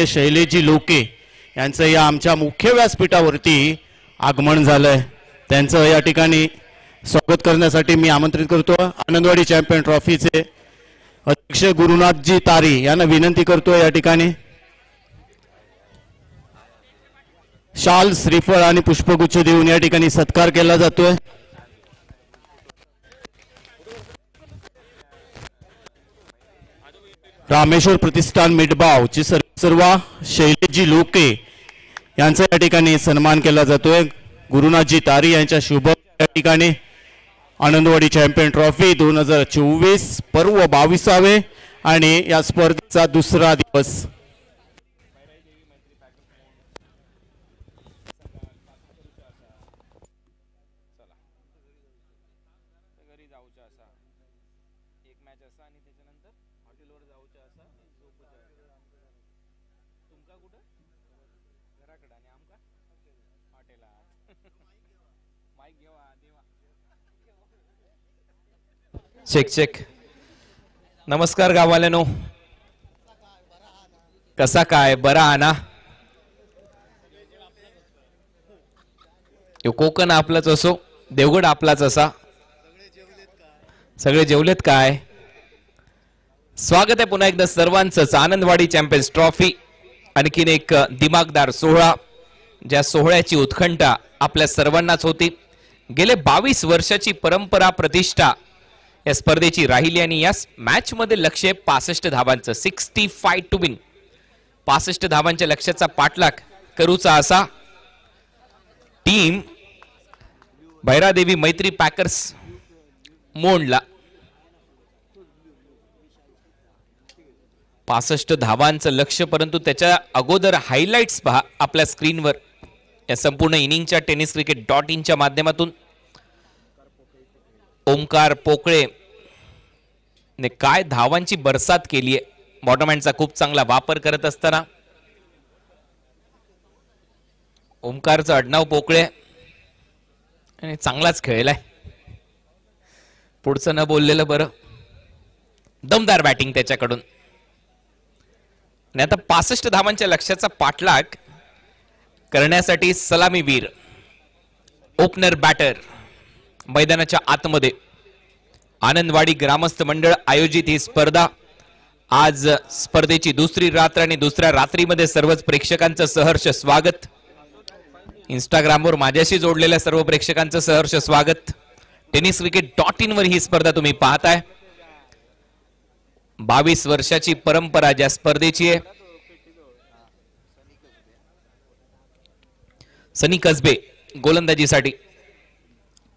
Speaker 2: शैलेजी लोके यांचं या आमच्या मुख्य व्यासपीठावरती आगमन झालंय. त्यांचं या ठिकाणी स्वागत करण्यासाठी मी आमंत्रित करतो. आनंदवाडी चॅम्पियन ट्रॉफीचे अध्यक्ष गुरुनाथजी तारी यांना विनंती करतो या ठिकाणी शाल, श्रीफळ आणि पुष्पगुच्छ देऊन या ठिकाणी सत्कार केला जातोय. रामेश्वर प्रतिष्ठान मिठबाव ची सर्वा शैलेजी लोके यांचा या ठिकाणी सन्मान केला जातोय. गुरुनाथजी तारी यांच्या शुभ या ठिकाणी आनंदवाडी चॅम्पियन ट्रॉफी 2024 पर्व 22वे आणि या स्पर्धेचा दुसरा दिवस.
Speaker 3: Check check. नमस्कार गाववाल्यानो, कसा काय, बरा आना? कोकण आपलाच असो, देवगड आपलाच असा. सगळे जेवलेत काय? स्वागत आहे पुन्हा एकदा सर्वांचंच आनंदवाडी चॅम्पियन्स ट्रॉफी. आणखीन एक दिमागदार सोहळा, ज्या सोहळ्याची उत्कंठा आपल्या सर्वांनाच होती. गेले 22 वर्षाची परंपरा, प्रतिष्ठा या स्पर्धेची राहिली आणि या मॅच मध्ये लक्ष्य 65 धावांचं, 65 टू विन. 65 धावांच्या लक्ष्याचा पाठलाग करूचा असा टीम भैरादेवी मैत्री पॅकर्स मोंडला. 65 धावांचं लक्ष्य, परंतु त्याच्या अगोदर हायलाइट्स पहा आपल्या स्क्रीनवर या संपूर्ण इनिंगच्या tenniscricket.in च्या माध्यमातून. ओमकार पोकळे ने काय धावांची बरसात केली आहे बॉटम हँडचा खूप चांगला वापर करत असताना. ओमकारचं आडनाव पोकळे आणि चांगलाच खेळलाय. पुढचं न बोललेलं बरं. दमदार बॅटिंग त्याच्याकडून. आणि आता 65 धावांच्या लक्ष्याचा पाठलाग करण्यासाठी सलामीवीर ओपनर बॅटर मैदानाच्या आतमध्ये. आनंदवाडी ग्रामस्थ मंडळ आयोजित ही स्पर्धा. आज स्पर्धेची दुसरी रात्र आणि दुसऱ्या रात्रीमध्ये सर्वच प्रेक्षकांचं सहर्ष स्वागत. इंस्टाग्रामवर माझ्याशी जोडलेल्या सर्व प्रेक्षकांचं सहर्ष स्वागत. tenniscricket.in वर ही स्पर्धा तुम्ही पाहताय. 22 वर्षाची परंपरा ज्या स्पर्धेची आहे. सनी कसबे गोलंदाजीसाठी.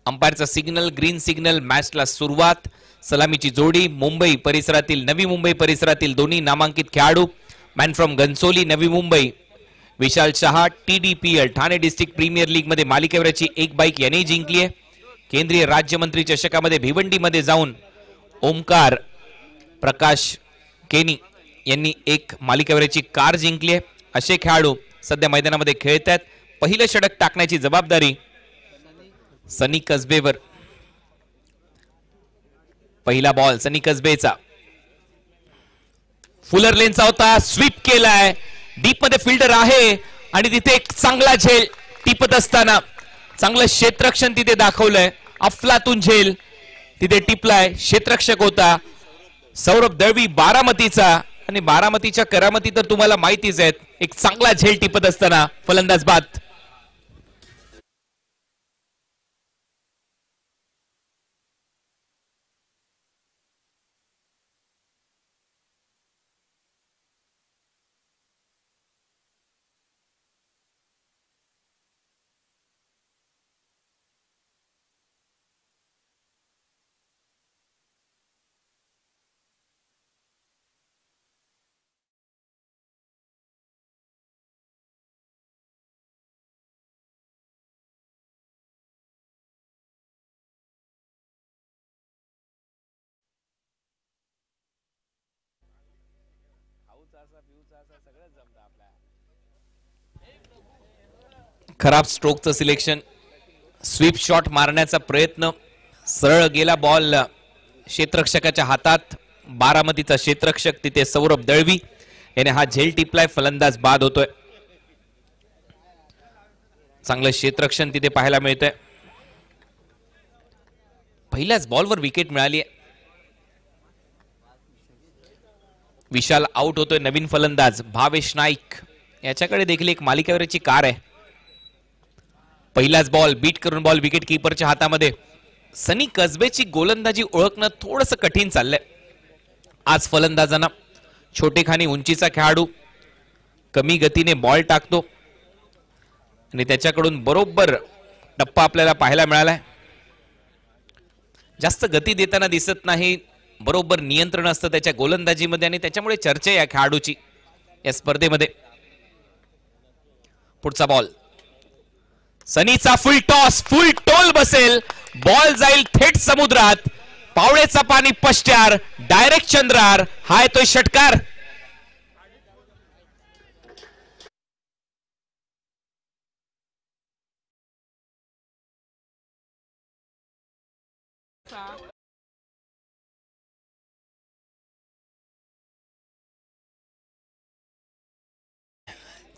Speaker 3: अंपायरचा सिग्नल, ग्रीन सिग्नल. मॅचला सुरुवात. सलामीची जोडी मुंबई परिसरातील, नवी मुंबई परिसरातील दोन्ही नामांकित खेळाडू. Man from Ghansoli Navi Mumbai Vishal Shah TDPL Thane district premier league मध्ये मालिकेवरची एक बाईक यांनी जिंकली आहे. केंद्रीय राज्यमंत्री चषकामध्ये भिवंडीमध्ये जाऊन ओमकार प्रकाश केनी यांनी एक मालिकेवरची कार जिंकली आहे. असे खेळाडू सध्या मैदानामध्ये खेळत आहेत. पहिलं षटक टाकण्याची जबाबदारी सनी कसबेवर. पहिला बॉल सनी कसबेचा. फुलर लेनचा होता. स्वीप केलाय. डीप मध्ये फिल्डर आहे आणि तिथे एक चांगला झेल टिपत असताना चांगलं क्षेत्ररक्षण तिथे दाखवलंय. अफलातून झेल तिथे टिपलाय. क्षेत्ररक्षक होता सौरभ दळवी बारामतीचा. आणि बारामतीच्या करामती तर तुम्हाला माहितीच आहेत. एक चांगला झेल टिपत असताना फलंदाज बाद. खराब स्ट्रोकचं सिलेक्शन. स्वीप शॉट मारण्याचा प्रयत्न. सरळ गेला बॉल क्षेत्ररक्षकाच्या हातात. बारामतीचा क्षेत्ररक्षक तिथे सौरभ दळवी याने हा झेल टिपलाय. फलंदाज बाद होतोय. चांगलं क्षेत्ररक्षण तिथे पाहायला मिळतंय. पहिल्याच बॉलवर विकेट मिळाली. विशाल आउट होतोय. नवीन फलंदाज भावेश नाईक याच्याकडे देखील एक मालिकेवरची कार आहे. पहिलाच बॉल बीट करून बॉल विकेट कीपरच्या हातामध्ये. सनी कसबेची गोलंदाजी ओळखणं थोडंसं कठीण चाललंय आज फलंदाजांना. छोटेखानी उंचीचा खेळाडू कमी गतीने बॉल टाकतो आणि त्याच्याकडून बरोबर टप्पा आपल्याला पाहायला मिळालाय. जास्त गती देताना दिसत नाही. बरोबर नियंत्रण असतं त्याच्या गोलंदाजीमध्ये आणि त्याच्यामुळे चर्चा या खेळाडूची या स्पर्धेमध्ये. पुढचा बॉल सनीचा फुल टॉस. फुल टोल बसेल. बॉल जाईल थेट समुद्रात. पावळेचा पाणी पष्ट्यार. डायरेक्ट चंद्रार. हा येतोय षटकार.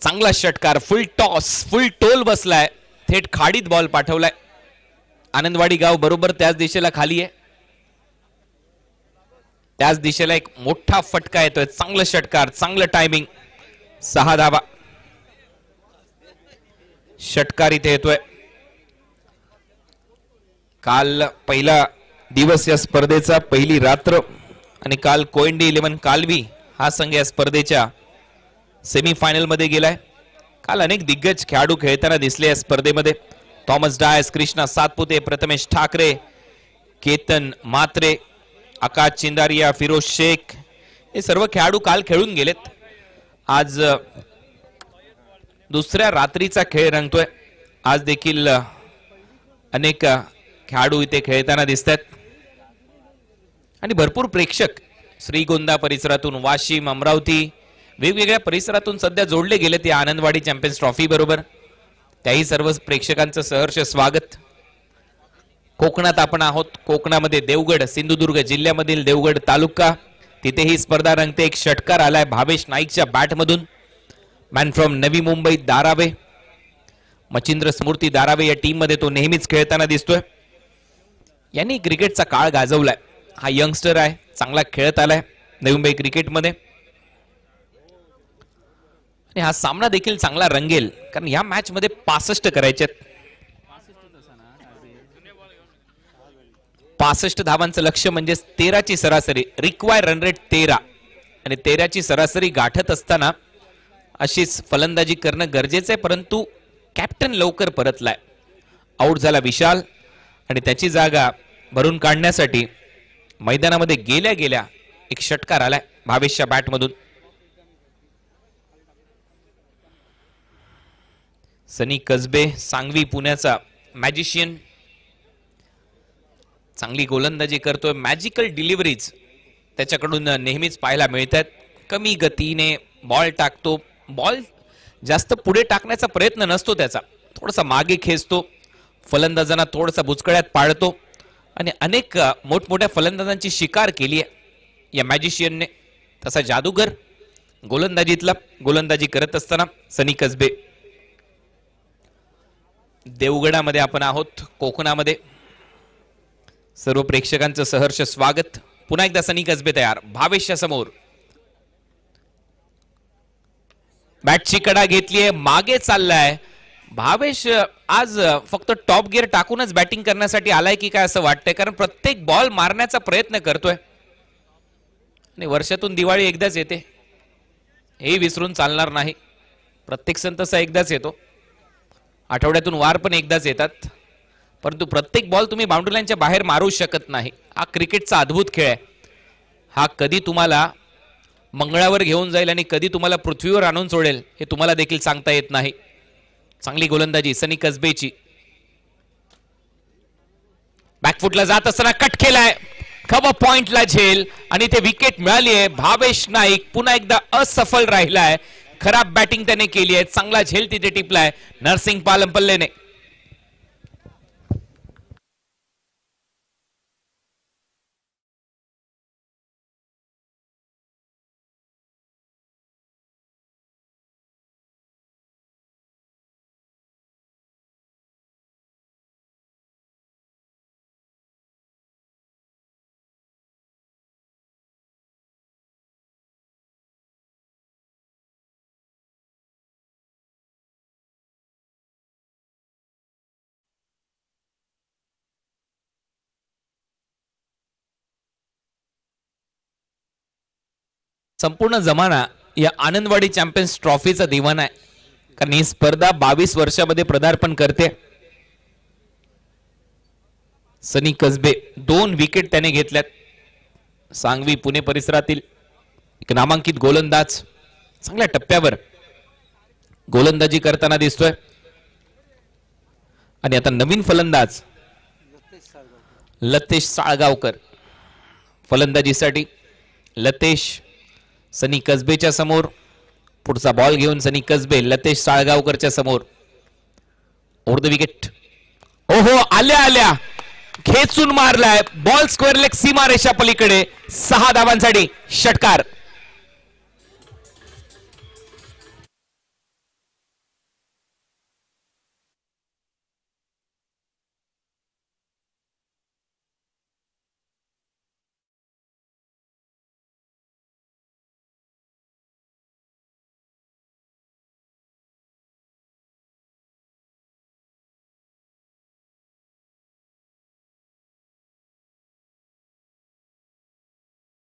Speaker 3: चांगला षटकार. फुल टॉस. फुल टोल बसलाय. थेट खाडीत बॉल पाठवलाय. आनंदवाडी गाव बरोबर त्याच दिशेला खाली आहे. त्याच दिशेला एक मोठा फटका येतोय. चांगलं षटकार. चांगलं टायमिंग. 6 धावा. षटकार इथे येतोय. काल पहिला दिवस या स्पर्धेचा, पहिली रात्र आणि काल कोयंडी 11 कालवी हा संघ या स्पर्धेच्या सेमीफायनल मध्ये गेलाय. काल अनेक दिग्गज खेळाडू खेळताना दिसले या स्पर्धेमध्ये. थॉमस डायस, कृष्णा सातपुते, प्रथमेश ठाकरे, केतन मात्रे, आकाश चिंदारिया, फिरोज शेख, हे सर्व खेळाडू काल खेळून गेलेत. आज दुसऱ्या रात्रीचा खेळ रंगतोय. आज देखील अनेक खेळाडू इथे खेळताना दिसतात आणि भरपूर प्रेक्षक श्रीगोंदा परिसरातून, वाशिम, अमरावती वेगवेगळ्या परिसरातून सध्या जोडले गेले ते आनंदवाडी चॅम्पियन्स ट्रॉफी बरोबर. त्याही सर्व प्रेक्षकांचं सहर्ष स्वागत. कोकणात आपण आहोत. कोकणामध्ये देवगड, सिंधुदुर्ग जिल्ह्यामधील देवगड तालुका, तिथे ही स्पर्धा रंगते. एक षटकार आलाय भावेश नाईकच्या बॅट मधून. मॅन फ्रॉम नवी मुंबई दारावे, मचिंद्र स्मृती दारावे या टीम मध्ये तो नेहमीच खेळताना दिसतोय. यांनी क्रिकेटचा काळ गाजवलाय. हा यंगस्टर आहे, चांगला खेळत आलाय नवी मुंबई क्रिकेटमध्ये आणि हा सामना देखील चांगला रंगेल कारण या मॅच मध्ये 65 करायचे. 65 धावांचं लक्ष्य म्हणजे 13 ची सरासरी. रिक्वायर रन रेट 13 आणि 13 ची सरासरी गाठत असताना अशीच फलंदाजी करणं गरजेचं आहे. परंतु कॅप्टन लवकर परतलाय. आउट झाला विशाल आणि त्याची जागा भरून काढण्यासाठी मैदानामध्ये गेल्या गेल्या एक षटकार आलाय भावेशच्या बॅट मधून. सनी कसबे, सांगवी पुण्याचा मॅजिशियन, चांगली गोलंदाजी करतोय. मॅजिकल डिलिव्हरीज त्याच्याकडून नेहमीच पाहायला मिळतात. कमी गतीने बॉल टाकतो. बॉल जास्त पुढे टाकण्याचा प्रयत्न नसतो त्याचा, थोडासा मागे खेचतो, फलंदाजांना थोडासा बुचकळ्यात पाळतो आणि अनेक मोठमोठ्या फलंदाजांची शिकार केली आहे या मॅजिशियनने. तसा जादूगर गोलंदाजीतला गोलंदाजी करत असताना सनी कसबे. देवगडामध्ये आपण आहोत, कोकणामध्ये. सर्व प्रेक्षकांचं सहर्ष स्वागत. पुन्हा एकदा सनी कसबे तयार भावेशच्या समोर. बॅटची कडा घेतलीये, मागे चाललाय भावेश. आज फक्त टॉप गिअर टाकूनच बॅटिंग करण्यासाठी आलाय की काय असं वाटतंय, कारण प्रत्येक बॉल मारण्याचा प्रयत्न करतोय आणि वर्षातून दिवाळी एकदाच येते, हे विसरून चालणार नाही. प्रत्येक सण तसा एकदाच येतो, आठवड्यातून वार पण एकदाच येतात, परंतु प्रत्येक बॉल तुम्ही बाउंड्री लाईनच्या बाहेर मारू शकत नाही. हा क्रिकेटचा अद्भुत खेळ आहे. हा कधी तुम्हाला मंगळावर घेऊन जाईल आणि कधी तुम्हाला पृथ्वीवर आणून सोडेल हे तुम्हाला देखील सांगता येत नाही. चांगली गोलंदाजी सनी कसबेची. बॅकफुटला जात असताना कट केलाय, खवा पॉइंटला झेल आणि ते विकेट मिळाली आहे. भावेश नाईक पुन्हा एकदा असफल राहिलाय. खराब बॅटिंग त्याने केली आहे, चांगला झेल तिथे टिपलाय नरसिंग पालमपल्लेने. संपूर्ण जमाना या आनंदवाडी चॅम्पियन्स ट्रॉफीचा दिवाना आहे, कारण ही स्पर्धा 22 वर्षामध्ये पदार्पण करते. सनी कसबे 2 विकेट त्याने घेतल्यात. सांगवी पुणे परिसरातील एक नामांकित गोलंदाज, चांगल्या टप्प्यावर गोलंदाजी करताना दिसतोय. आणि आता नवीन फलंदाज लतेश साळगावकर फलंदाजीसाठी. लतेश सनी कसबेच्या समोर. पुढचा बॉल घेऊन सनी कसबे लतेश साळगावकरच्या समोर. Over the wicket. ओहो, आल्या आल्या खेचून मारलाय बॉल. स्क्वेअर लेग सीमा रेषा पलीकडे. 6 धावांसाठी षटकार.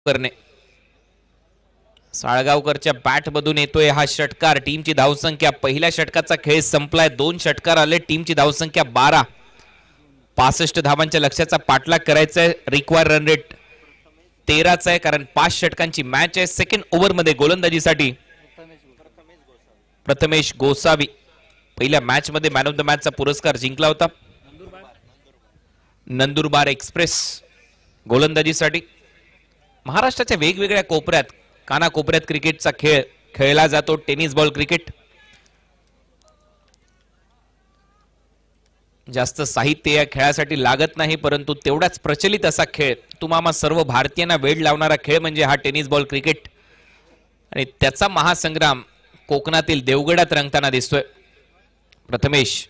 Speaker 3: करणे साळगावकरच्या बॅट मधून येतोय हा षटकार. टीमची धावसंख्या, पहिल्या षटकाचा खेळ संपलाय. 2 षटकार आले. टीमची धावसंख्या 12. 65 धावांच्या लक्ष्याचा पाठलाग करायचा आहे. रिक्वायर रन रेट 13चा आहे, कारण 5 षटकांची मॅच आहे. सेकंड ओव्हर मध्ये गोलंदाजीसाठी प्रथमेश गोसावी पहिल्या मॅच मध्ये मॅन ऑफ द मॅचचा पुरस्कार जिंकला होता. नंदुरबार एक्सप्रेस गोलंदाजीसाठी. महाराष्ट्राच्या वेगवेगळ्या कोपऱ्यात कानाकोपऱ्यात क्रिकेटचा खेळ खेळला जातो. Tennis ball cricket. जास्त साहित्य या खेळासाठी लागत नाही, परंतु तेवढाच प्रचलित असा खेळ, तुम्हा सर्व भारतीयांना वेड लावणारा खेळ म्हणजे हा टेनिस बॉल क्रिकेट. आणि त्याचा महासंग्राम कोकणातील देवगडात रंगताना दिसतोय. प्रथमेश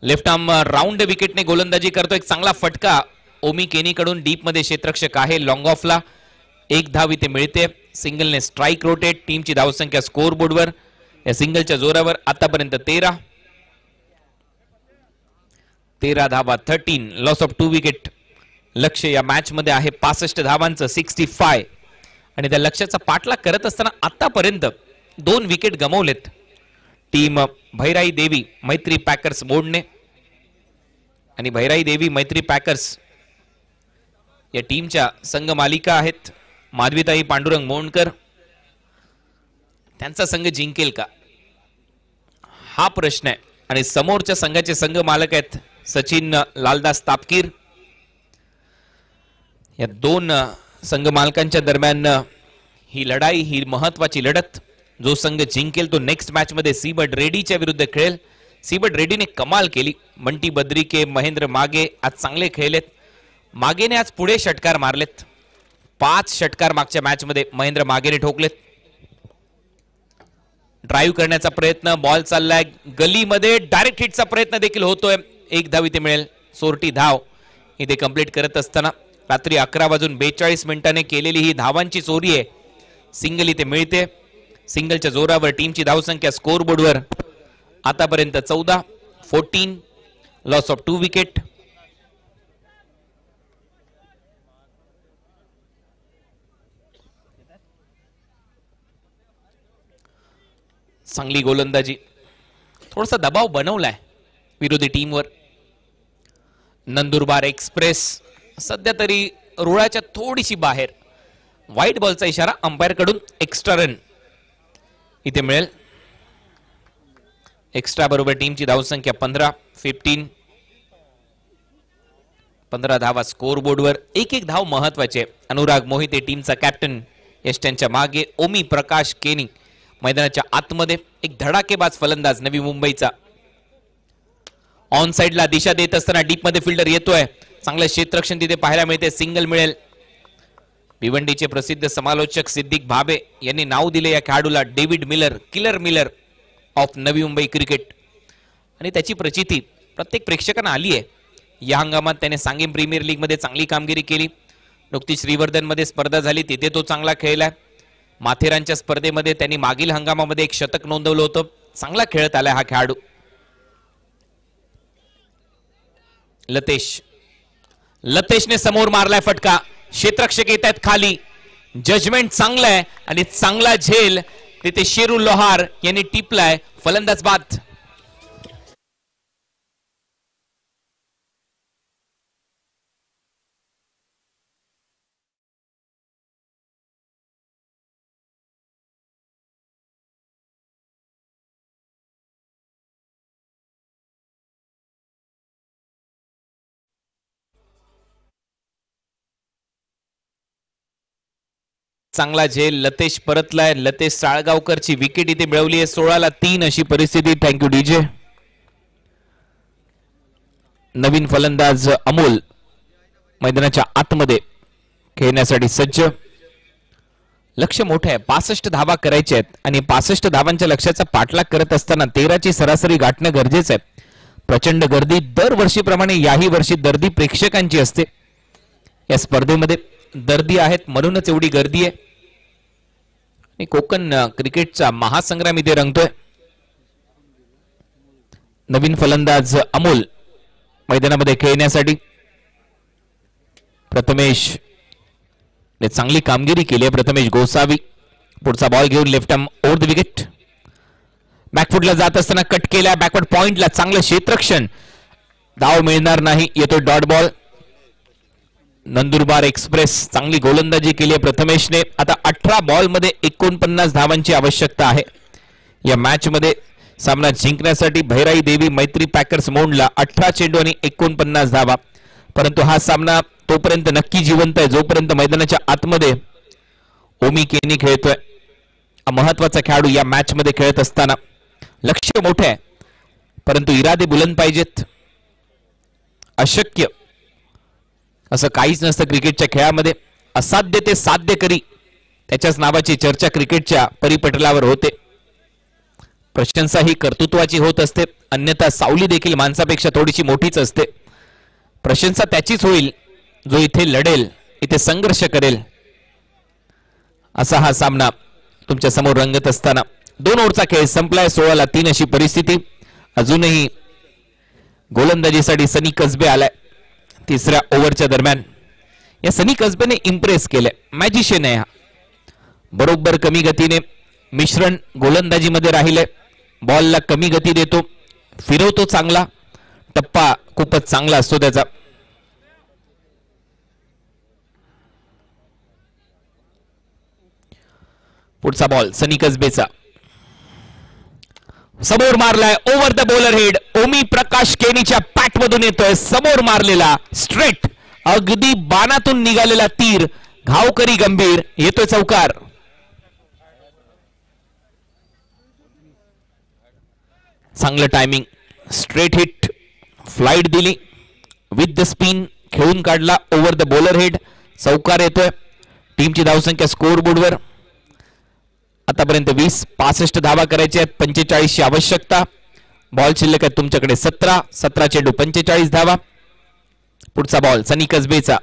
Speaker 3: लेफ्ट आर्म राऊंड विकेटने गोलंदाजी करतो. एक चांगला फटका ओमी केनी कडून डीप मध्ये क्षेत्ररक्षक आहे. लॉंग ऑफला 1 धाव इथे मिळते. सिंगलने स्ट्राईक रोटेट. टीमची धावसंख्या स्कोर बोर्डवर या सिंगलच्या जोरावर आतापर्यंत 13 धावा. 13 लॉस ऑफ 2 विकेट. लक्ष या मॅच मध्ये आहे 65 धावांचं 65. आणि त्या लक्ष्याचा पाठलाग करत असताना आतापर्यंत 2 विकेट गमावलेत टीम भैराई देवी मैत्री पॅकर्स मोडने. आणि भैराई देवी मैत्री पॅकर्स या टीमच्या संघ मालिका आहेत माधवीताई पांडुरंग मोंडकर. त्यांचा संघ जिंकेल का हा प्रश्न आहे. आणि समोरच्या संघाचे संघ मालक आहेत सचिन लालदास तापकीर. या 2 संघ मालकांच्या दरम्यान ही लढाई, ही महत्वाची लढत. जो संघ जिंकेल तो नेक्स्ट मॅच मध्ये सीबर्ड रेड्डीच्या विरुद्ध खेळेल. सीबर्ड रेड्डीने कमाल केली. बंटी बद्रिके, महेंद्र मागे आज चांगले खेळलेत. मागेने आज पुढे षटकार मारलेत. 5 षटकार मागच्या मॅच मध्ये महेंद्र मागेने ठोकलेत. ड्राईव्ह करण्याचा प्रयत्न, बॉल चाललाय गलीमध्ये, डायरेक्ट हिटचा प्रयत्न देखील होतोय. 1 धाव इथे मिळेल. सोरटी धाव इथे कंप्लीट करत असताना रात्री 11:42 केलेली ही धावांची चोरी आहे. सिंगल इथे मिळते. सिंगलच्या जोरावर टीमची धावसंख्या स्कोर बोर्डवर आतापर्यंत 14. 14 लॉस ऑफ 2 विकेट. चांगली गोलंदाजी. थोडासा दबाव बनवलाय विरोधी टीमवर. नंदुरबार एक्सप्रेस सध्या तरी रुळाच्या थोडीशी बाहेर. व्हाईट बॉलचा इशारा अंपायर कडून. एक्स्ट्रा रन इथे मिळेल. एक्स्ट्रा बरोबर टीमची धावसंख्या 15. 15 धावा स्कोर बोर्डवर. 1 धाव महत्वाचे. अनुराग मोहिते टीमचा कॅप्टन. यश त्यांच्या मागे. ओमी प्रकाश केनी मैदानाच्या आतमध्ये. एक धडाकेबाज फलंदाज नवी मुंबईचा. ऑन साइडला दिशा देत असताना डीप मध्ये फिल्डर येतोय. चांगलं क्षेत्ररक्षण तिथे पाहायला मिळते. सिंगल मिळेल. भिवंडीचे प्रसिद्ध समालोचक सिद्दीक भाबे यांनी नाव दिले या खेळाडूला David Miller, killer Miller of Navi Mumbai cricket. आणि त्याची प्रचिती प्रत्येक प्रेक्षकांना आली आहे. या हंगामात त्याने सांगेम प्रीमियर लीग मध्ये चांगली कामगिरी केली. नुकतीच श्रीवर्धन मध्ये स्पर्धा झाली, तिथे तो चांगला खेळलाय. माथेरानच्या स्पर्धेमध्ये त्यांनी मागील हंगामामध्ये 1 शतक नोंदवलं होतं. चांगला खेळत आलाय हा खेळाडू. लतेशने समोर मारलाय फटका. क्षेत्ररक्षक येत आहेत खाली. जजमेंट चांगलं आहे आणि चांगला झेल तिथे शेरू लोहार यांनी टिपलाय. फलंदाज बाद. चांगला झेल. लतेश परतलाय. लतेश साळगावकरची विकेट इथे मिळवली आहे. 16-3 अशी परिस्थिती. Thank you DJ. नवीन फलंदाज अमोल मैदानाच्या आतमध्ये खेळण्यासाठी सज्ज. लक्ष मोठं आहे. 65 धावा करायचे आहेत आणि 65 धावांच्या लक्ष्याचा पाठलाग करत असताना 13ची सरासरी गाठणं गरजेचं आहे. प्रचंड गर्दी दरवर्षीप्रमाणे याही वर्षी गर्दी प्रेक्षकांची असते. या स्पर्धेमध्ये गर्दी आहेत म्हणूनच एवढी गर्दी आहे. आणि कोकण क्रिकेटचा महासंग्राम इथे रंगतोय. नवीन फलंदाज अमोल मैदानामध्ये खेळण्यासाठी. प्रथमेश ने चांगली कामगिरी केली आहे. प्रथमेश गोसावी पुढचा बॉल घेऊन left arm over the wicket. बॅकफुटला जात असताना कट केला. बॅकवर्ड पॉइंटला चांगलं क्षेत्ररक्षण. धाव मिळणार नाही. येतो डॉट बॉल. नंदुरबार एक्सप्रेस चांगली गोलंदाजी केली आहे प्रथमेशने. आता 18 बॉल मध्ये 49 धावांची आवश्यकता आहे या मॅच मध्ये सामना जिंकण्यासाठी. भैराई देवी मैत्री पॅकर्स मोंडला 18 चेंडू आणि 49 धावा. परंतु हा सामना तोपर्यंत नक्की जिवंत आहे जोपर्यंत मैदानाच्या आतमध्ये ओमी केनी खेळतोय. महत्वाचा खेळाडू या मॅच मध्ये खेळत असताना. लक्ष्य मोठे आहे परंतु इरादे बुलंद पाहिजेत. अशक्य असं काहीच नसतं क्रिकेटच्या खेळामध्ये. असाध्य ते साध्य करी त्याच्याच नावाची चर्चा क्रिकेटच्या परिपटलावर होते. प्रशंसा ही कर्तृत्वाची होत असते, अन्यथा सावली देखील माणसापेक्षा थोडीशी मोठीच असते. प्रशंसा त्याचीच होईल जो इथे लढेल, इथे संघर्ष करेल. असा हा सामना तुमच्या समोर रंगत असताना 2 ओव्हरचा खेळ संपलाय. 16-3 अशी परिस्थिती. अजूनही गोलंदाजीसाठी सनी कसबे आलाय तिसऱ्या ओव्हरच्या दरम्यान. या सनी कसबेने इम्प्रेस केलंय. मॅजिशियन आहे हा. बरोबर कमी गतीने मिश्रण गोलंदाजीमध्ये राहिले. बॉलला कमी गती देतो, फिरवतो चांगला. टप्पा खूपच चांगला असतो त्याचा. पुढचा बॉल सनी कसबेचा. समोर मारलाय ओव्हर द बॉलर हेड. ओमी प्रकाश केनीच्या पॅट मधून येतोय. समोर मारलेला स्ट्रेट अगदी बाणातून निघालेला तीर. घावकरी गंभीर येतोय चौकार. चांगलं टायमिंग. स्ट्रेट हिट फ्लाइट दिली विथ द स्पिन. खेळून काढला ओव्हर द बॉलर हेड. चौकार येतोय. टीमची धावसंख्या स्कोअर बोर्डवर आतापर्यंत 20. 65 धावा करायच्या आहेत. 45 ची आवश्यकता. बॉल शिल्लक आहे तुमच्याकडे 17. 17 चेंडू 45 धावा. पुढचा बॉल सनी कसबेचा.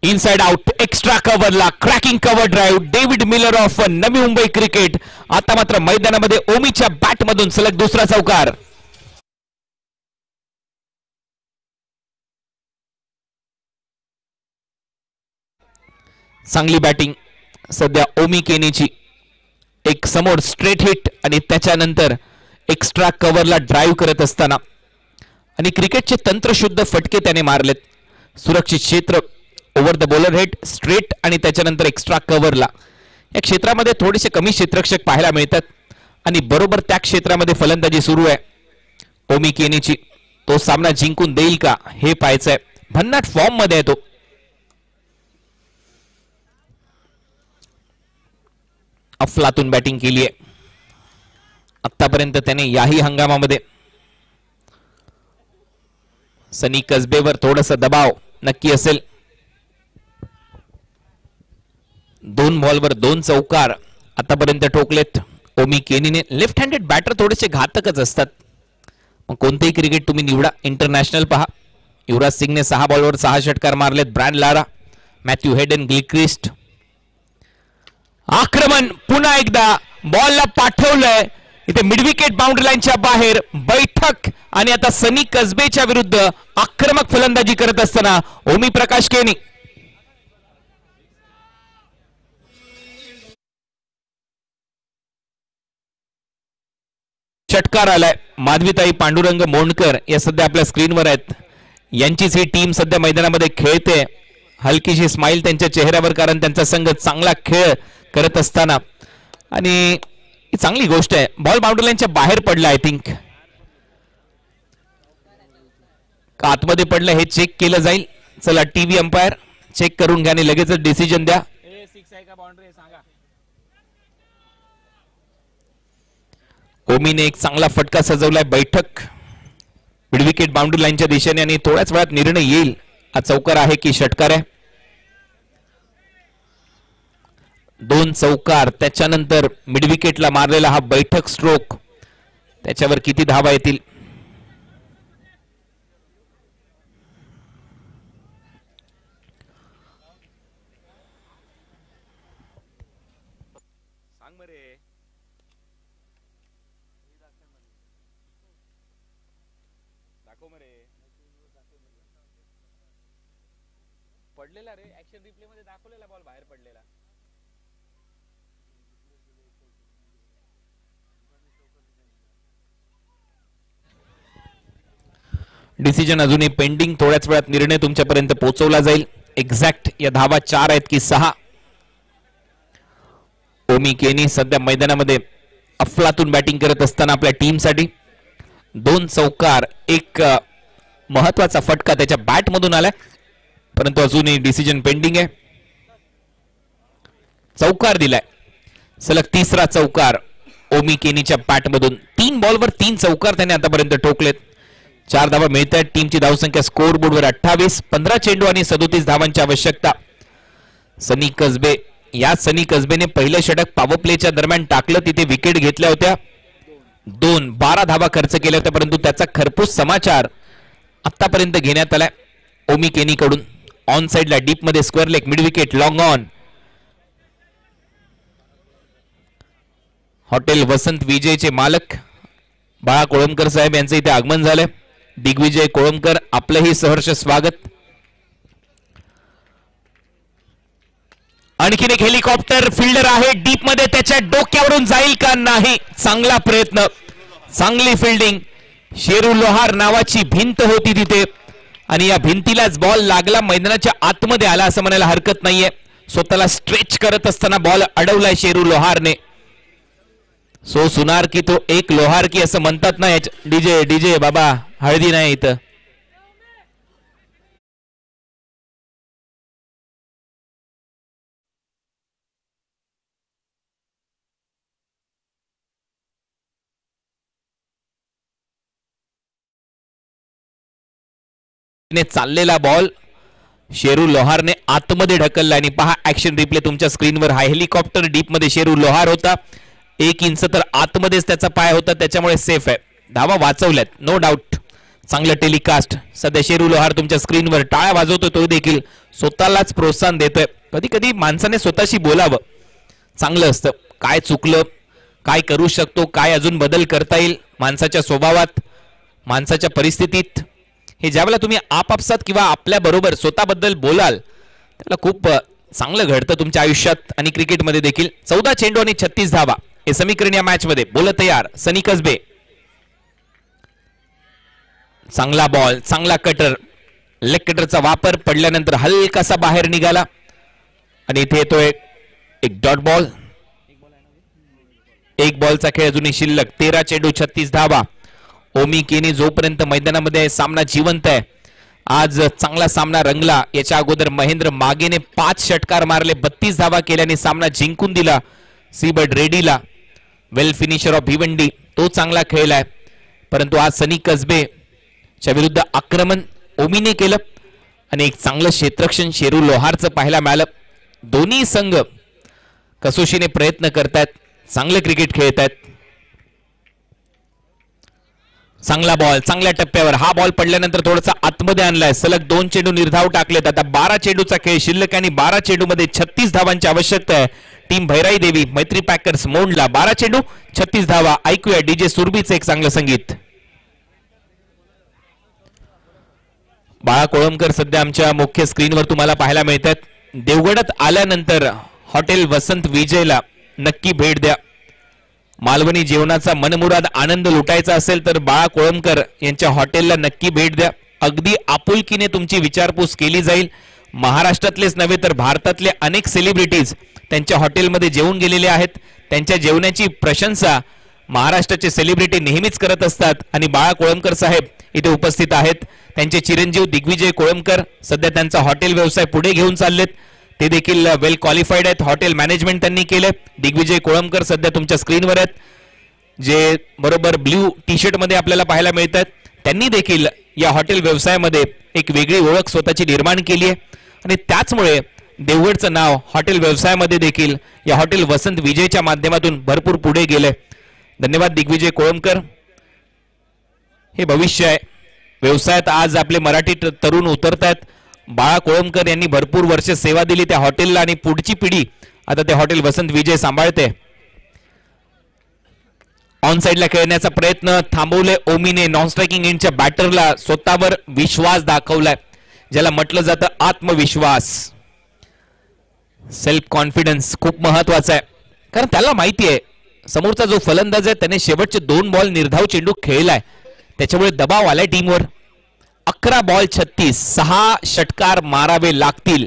Speaker 3: इनसाइड आउट एक्स्ट्रा कव्हरला cracking cover drive. David Miller of Navi Mumbai cricket. आता मात्र मैदानामध्ये ओमीच्या बॅट मधून सलग दुसरा चौकार. चांगली बॅटिंग सध्या ओमी केनीची. एक समोर स्ट्रेट हिट आणि त्याच्यानंतर एक्स्ट्रा कव्हरला ड्राईव्ह करत असताना आणि क्रिकेटचे तंत्रशुद्ध फटके त्याने मारलेत. सुरक्षित क्षेत्र over the bowler head straight आणि त्याच्यानंतर एक्स्ट्रा कव्हरला. या क्षेत्रामध्ये थोडेसे कमी क्षेत्ररक्षक पाहायला मिळतात आणि बरोबर त्या क्षेत्रामध्ये फलंदाजी सुरू आहे ओमी केनीची. तो सामना जिंकून देईल का हे पाहायचंय. भन्नाट फॉर्म मध्ये आहे तो. अफलातून बॅटिंग केली आहे आतापर्यंत त्याने याही हंगामामध्ये. सनी कसबेवर थोडासा दबाव नक्की असेल. 2 बॉलवर 2 चौकार आतापर्यंत ठोकलेत ओमी केनीने. लेफ्ट हँडेड बॅटर थोडेसे घातकच असतात. मग कोणतेही क्रिकेट तुम्ही निवडा. इंटरनॅशनल पहा. युवराज सिंगने 6 बॉलवर 6 षटकार मारलेत. Brian Lara, Matthew Hayden, Gilchrist. आक्रमण पुन्हा एकदा बॉलला पाठवलंय इथे मिडविकेट बाउंड्री लाईनच्या बाहेर. बैठक आणि आता सनी कसबेच्या विरुद्ध आक्रमक फलंदाजी करत असताना ओमी प्रकाश केनी. षटकार आलाय. माधवीताई पांडुरंग मोंडकर या सध्या आपल्या स्क्रीनवर आहेत. यांचीच ही टीम सध्या मैदानामध्ये खेळते. हलकीशी स्माइल त्यांच्या चेहऱ्यावर कारण त्यांचा संघ चांगला खेळ करत असताना आणि ही चांगली गोष्ट आहे. बॉल बाउंड्री लाईनच्या बाहेर पडला आय थिंक. का आतमध्ये पडलं हे चेक केलं जाईल. चला टीव्ही अंपायर चेक करून घ्या आणि लगेचच डिसिजन द्या. ओमीने एक चांगला फटका सजवलाय. बैठक मिडविकेट बाउंड्री लाईनच्या दिशेने आणि थोड्याच वेळात निर्णय येईल हा चौकार आहे की षटकार आहे. 2 चौकार त्याच्यानंतर मिडविकेटला मारलेला हा बैठक स्ट्रोक. त्याच्यावर किती धावा येतील. पडलेला रे ऍक्शन रिप्ले मध्ये दाखवलेला बॉल बाहेर पडलेला. डिसिजन अजूनही पेंडिंग, थोड्याच वेळात निर्णय तुमच्यापर्यंत पोहोचवला जाईल. एक्झॅक्ट या धावा 4 आहेत की 6. ओमी केनी सध्या मैदानामध्ये अफलातून बॅटिंग करत असताना आपल्या टीमसाठी 2 चौकार, एक महत्वाचा फटका त्याच्या बॅट मधून आलाय, परंतु अजूनही डिसिजन पेंडिंग आहे. चौकार दिलाय, सलग 3रा चौकार ओमी केनीच्या बॅट मधून. 3 बॉलवर 3 चौकार त्याने आतापर्यंत ठोकलेत. 4 धावा मिळत आहेत. टीमची धावसंख्या स्कोर बोर्डवर 28. 15 चेंडू आणि 37 धावांची आवश्यकता. सनी कसबे, या सनी कसबेने पहिलं षटक पॉवर प्लेच्या दरम्यान टाकलं, तिथे विकेट घेतल्या होत्या. 12 धावा खर्च केल्या होत्या, परंतु त्याचा खरपूस समाचार आतापर्यंत घेण्यात आलाय ओमी केनी कडून. ऑन साइडला डीप मध्ये square leg, mid wicket, long on. Hotel Vasant विजयचे मालक बाळा कोळंबकर साहेब यांचं इथे आगमन झालंय. दिग्विजय कोळंबकर, आपलंही सहर्ष स्वागत. आणखीन एक हेलिकॉप्टर फिल्डर आहे डीप मध्ये, त्याच्या डोक्यावरून जाईल का नाही. चांगला प्रयत्न, चांगली फिल्डिंग. शेरू लोहार नावाची भिंत होती तिथे आणि या भिंतीलाच बॉल लागला, मैदानाच्या आतमध्ये आला असं म्हणायला हरकत नाहीये. स्वतःला स्ट्रेच करत असताना बॉल अडवलाय शेरू लोहारने. सो सुनार की तो एक लोहार की असं म्हणतात ना. डीजे डीजे बाबा, हळदी नाही इथं. चाललेला बॉल शेरू लोहारने आतमध्ये ढकलला आणि पहा ऍक्शन रिप्ले तुमच्या स्क्रीनवर. हा हेलिकॉप्टर डीप मध्ये शेरू लोहार होता. 1 इंच तर आतमध्येच त्याचा पाय होता, त्याच्यामुळे सेफ आहे. धावा वाचवल्यात नो डाऊट. चांगलं टेलिकास्ट. सध्या शेरू लोहार तुमच्या स्क्रीनवर टाळ्या वाजवतोय, तो देखील स्वतःलाच प्रोत्साहन देतोय. कधी कधी माणसाने स्वतःशी बोलावं, चांगलं असतं. काय चुकलं, काय करू शकतो, काय अजून बदल करता येईल माणसाच्या स्वभावात, माणसाच्या परिस्थितीत, हे ज्यावेळेला तुम्ही आपापसात किंवा आपल्या बरोबर स्वतःबद्दल बोलाल त्याला खूप चांगलं घडतं तुमच्या आयुष्यात आणि क्रिकेटमध्ये देखील. 14 चेंडू आणि 36 धावा हे समीकरण या मॅच मध्ये. बोल तयार सनी कसबे. चांगला बॉल, चांगला कटर, लेग कटरचा वापर पडल्यानंतर हलकासा बाहेर निघाला आणि इथे येतोय एक डॉट बॉल. 1 बॉलचा खेळ अजूनही शिल्लक. 13 चेंडू 36 धावा. ओमी केनी जोपर्यंत मैदानामध्ये सामना जिवंत आहे. आज चांगला सामना रंगला. याच्या अगोदर महेंद्र मागेने 5 षटकार मारले, 32 धावा केल्याने सामना जिंकून दिला सीबर्ड रेड्डीला. वेल फिनिशर ऑफ भिवंडी, तो चांगला खेळलाय. परंतु आज सनी कसबे च्या विरुद्ध आक्रमण ओमीने केलं आणि एक चांगलं क्षेत्ररक्षण शेरू लोहारचं पाहायला मिळालं. दोन्ही संघ कसोशीने प्रयत्न करतायत, चांगले क्रिकेट खेळतायत. चांगला बॉल, चांगल्या टप्प्यावर. हा बॉल पडल्यानंतर थोडासा आतमध्ये आणलाय. सलग 2 चेंडू निर्धाव टाकलेत. आता 12 चेंडूचा खेळ शिल्लक आणि 12 चेंडू मध्ये 36 धावांची आवश्यकता आहे. टीम भैराई देवी मैत्री पॅकर्स मोंडला. 12 चेंडू 36 धावा. ऐकूया डीजे सुरभीचं एक चांगलं संगीत. बाळा कोळंबकर सध्या आमच्या मुख्य स्क्रीनवर तुम्हाला पाहायला मिळतात. देवगडात आल्यानंतर हॉटेल वसंत विजयला नक्की भेट द्या. मालवणी जेवणाचा मनमुराद आनंद लुटायचा असेल तर बाळा कोळंबकर यांच्या हॉटेलला नक्की भेट द्या. अगदी आपुलकीने तुमची विचारपूस केली जाईल. महाराष्ट्रातलेच नव्हे तर भारतातले अनेक सेलिब्रिटीज त्यांच्या हॉटेलमध्ये जेवून गेलेले आहेत. त्यांच्या जेवणाची प्रशंसा महाराष्ट्राचे सेलिब्रिटी नेहमीच करत असतात आणि बाळा कोळंबकर साहेब इथे उपस्थित आहेत. त्यांचे चिरंजीव दिग्विजय कोळंबकर सध्या त्यांचा हॉटेल व्यवसाय पुढे घेऊन चाललेत. ते देखील वेल क्वालिफाईड आहेत. हॉटेल मॅनेजमेंट त्यांनी केले. दिग्विजय कोळंबकर सध्या तुमच्या स्क्रीनवर आहेत, जे बरोबर ब्ल्यू टी शर्ट मध्ये आपल्याला पाहायला मिळतात. त्यांनी देखील या हॉटेल व्यवसायामध्ये एक वेगळी ओळख स्वतःची निर्माण केली आहे आणि त्याचमुळे देवगडचं नाव हॉटेल व्यवसायामध्ये देखील या हॉटेल वसंत विजयच्या माध्यमातून भरपूर पुढे गेलंय. धन्यवाद दिग्विजय कोळंबकर. हे भविष्य आहे व्यवसायात. आज आपले मराठी तरुण उतरतात. बाळा कोळंबकर यांनी भरपूर वर्ष सेवा दिली त्या हॉटेलला आणि पुढची पिढी आता ते हॉटेल वसंत विजय सांभाळते. ऑन साइडला खेळण्याचा प्रयत्न थांबवले ओमीने. नॉन स्ट्रायकिंग एंडच्या बॅटरला स्वतःवर विश्वास दाखवलाय, ज्याला म्हटलं जातं आत्मविश्वास. सेल्फ कॉन्फिडन्स खूप महत्वाचा आहे, कारण त्याला माहिती आहे समोरचा जो फलंदाज आहे त्याने शेवटचे 2 बॉल निर्धाव चेंडू खेळलाय, त्याच्यामुळे दबाव आलाय टीमवर 11 बॉल 36, 6 षटकार मारावे लागतील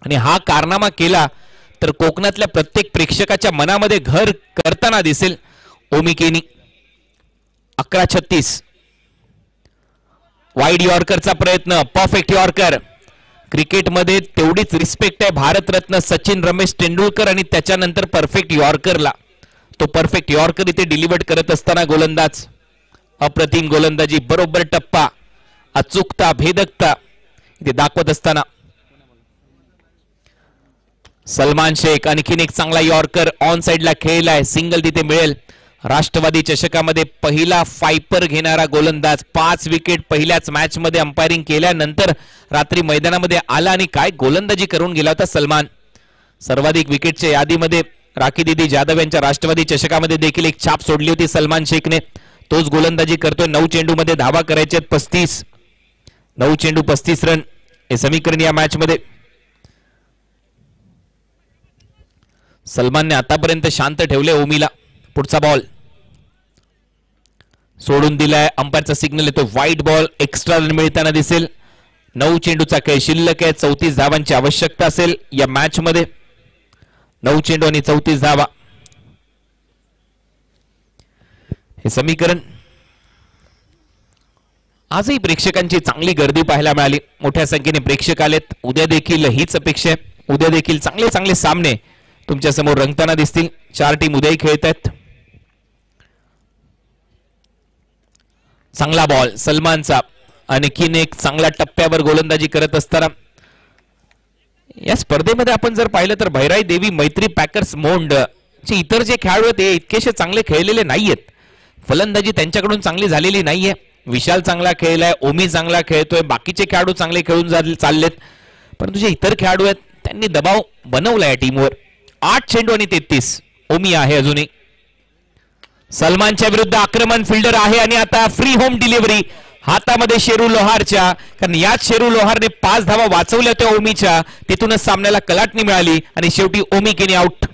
Speaker 3: आणि हा कारनामा केला तर कोकणातल्या प्रत्येक प्रेक्षकाच्या मनामध्ये घर करताना दिसेल ओमी केनी. 11-36. वाईड यॉर्करचा प्रयत्न, परफेक्ट यॉर्कर. क्रिकेटमध्ये तेवढीच रिस्पेक्ट आहे भारतरत्न सचिन रमेश तेंडुलकर आणि त्याच्यानंतर परफेक्ट यॉर्करला. तो परफेक्ट यॉर्कर इथे डिलिव्हर करत असताना गोलंदाज अप्रतिम गोलंदाजी, बरोबर टप्पा, अचूकता, भेदकता इथे दाखवत असताना सलमान शेख आणखीन एक चांगला यॉर्कर ऑन साइडला खेळलाय, सिंगल तिथे मिळेल. राष्ट्रवादी चषकामध्ये पहिला फायपर घेणारा गोलंदाज, 5 विकेट पहिल्याच मॅच मध्ये अंपायरिंग केल्यानंतर रात्री मैदानामध्ये आला आणि काय गोलंदाजी करून गेला होता सलमान. सर्वाधिक विकेटच्या यादीमध्ये राखी दिदी जाधव यांच्या राष्ट्रवादी चषकामध्ये देखील एक छाप सोडली होती सलमान शेखने. तोच गोलंदाजी करतोय. 9 चेंडू मध्ये धावा करायचे 35. 9 चेंडू 35 रन हे समीकरण या मॅच मध्ये. सलमानने आतापर्यंत शांत ठेवले ओमीला. पुढचा बॉल सोडून दिलाय, अंपायरचा सिग्नल येतो. व्हाईट बॉल, एक्स्ट्रा रन मिळताना दिसेल. 9 चेंडूचा खेळ शिल्लक आहे, 34 धावांची आवश्यकता असेल या मॅच मध्ये. 9 चेंडू आणि 34 धावा हे समीकरण. आजही प्रेक्षकांची चांगली गर्दी पाहायला मिळाली, मोठ्या संख्येने प्रेक्षक आलेत. उद्या देखील हीच अपेक्षा आहे. उद्या देखील चांगले चांगले सामने तुमच्या समोर रंगताना दिसतील. 4 टीम उद्याही खेळत आहेत. चांगला बॉल सलमानचा, आणखीन एक चांगल्या टप्प्यावर गोलंदाजी करत असताना या स्पर्धेमध्ये आपण जर पाहिलं तर भैराई देवी मैत्री पॅकर्स मोंड चे इतर जे खेळाडू आहेत ते इतकेसे चांगले खेळलेले नाहीयेत. फलंदाजी त्यांच्याकडून चांगली झालेली नाहीये. विशाल चांगला खेळलाय, ओमी चांगला खेळतोय, बाकीचे खेळाडू चांगले खेळून चाललेत, परंतु जे इतर खेळाडू आहेत त्यांनी दबाव बनवला या टीमवर. 8 चेंडू आणि 33. ओमी आहे अजूनही. सलमानच्या विरुद्ध आक्रमण फिल्डर आहे आणि आता फ्री होम डिलिव्हरी हातामध्ये शेरू लोहारच्या, कारण याच शेरू लोहारने 5 धावा वाचवल्या होत्या ओमीच्या. तिथूनच सामन्याला कलाटणी मिळाली आणि शेवटी ओमी केनी आउट.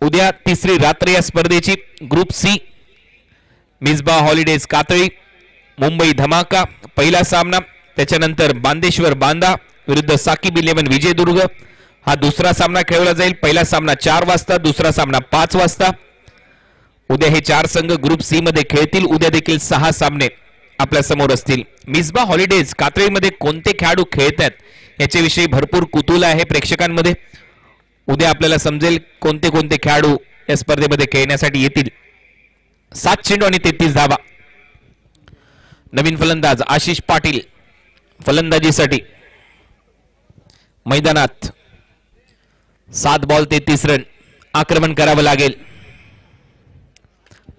Speaker 3: उद्या तिसरी रात्र या स्पर्धेची. Group C, Misba holidays Katali, Mumbai धमाका पहिला सामना, त्याच्यानंतर बांदेश्वर बांदा विरुद्ध साकिब 11 विजयदुर्ग हा दुसरा सामना खेळला जाईल. पहिला सामना 4 वाजता, दुसरा सामना 5 वाजता. उद्या हे 4 संघ ग्रुप सी मध्ये खेळतील. उद्या देखील 6 सामने आपल्या समोर असतील. मिसबा हॉलिडेज कातळीमध्ये कोणते खेळाडू खेळतात याच्याविषयी भरपूर कुतूहल आहे प्रेक्षकांमध्ये. उद्या आपल्याला समजेल कोणते कोणते खेळाडू या स्पर्धेमध्ये खेळण्यासाठी येतील. 7 चेंडू आणि 33 धावा. नवीन फलंदाज आशिष पाटील फलंदाजीसाठी मैदानात. 7 बॉल 33 रन. आक्रमण करावं लागेल.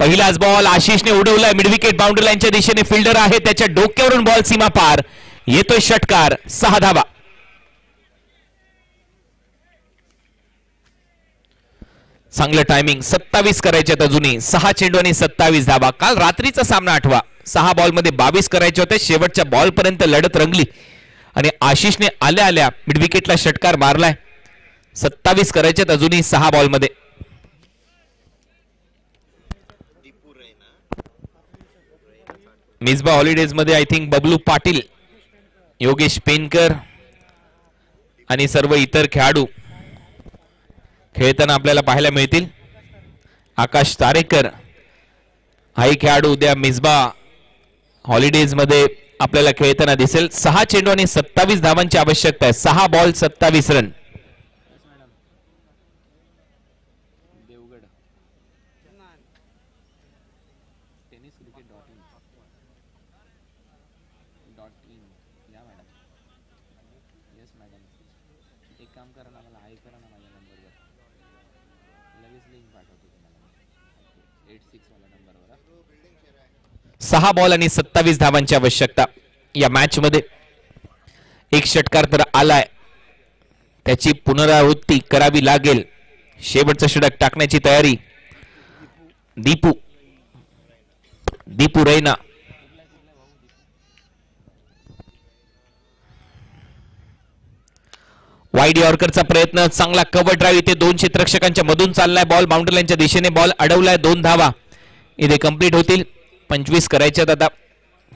Speaker 3: पहिलाच बॉल आशिषने उडवलाय मिडविकेट बाउंड्री लाईनच्या दिशेने. फिल्डर आहे, त्याच्या डोक्यावरून बॉल सीमा पार. येतोय षटकार. 6 धावा. चांगलं टायमिंग. 27 करायच्यात अजूनही. 6 चेंडू आणि 27 धावा. काल रात्रीचा सामना आठवा. 6 बॉल मध्ये 22 करायचे होते. शेवटच्या बॉल पर्यंत लढत रंगली आणि आशिषने आल्या आल्या मिडविकेटला षटकार मारलाय. 27 करायच्यात अजूनही 6 बॉल मध्ये. मिसबा हॉलिडेज मध्ये आय थिंक बबलू पाटील, योगेश पेनकर आणि सर्व इतर खेळाडू खेळताना आपल्याला पाहायला मिळतील. आकाश तारेकर हाही खेळाडू उद्या मिसबा हॉलिडेज मध्ये आपल्याला खेळताना दिसेल. 6 चेंडू आणि 27 धावांची आवश्यकता आहे. 6 बॉल 27 रन. सहा बॉल आणि 27 धावांची आवश्यकता या मॅच मध्ये. एक षटकार तर आलाय, त्याची पुनरावृत्ती करावी लागेल. शेवटचं षटक टाकण्याची तयारी दीपू रैना. वाईड यॉर्करचा प्रयत्न, चांगला कव्हर ड्राईव्ह इथे 2 क्षेत्ररक्षकांच्या मधून चाललाय बॉल, बाउंड्री लाईनच्या दिशेने बॉल अडवलाय. 2 धावा इथे कंप्लीट होतील. 25 करायच्यात आता.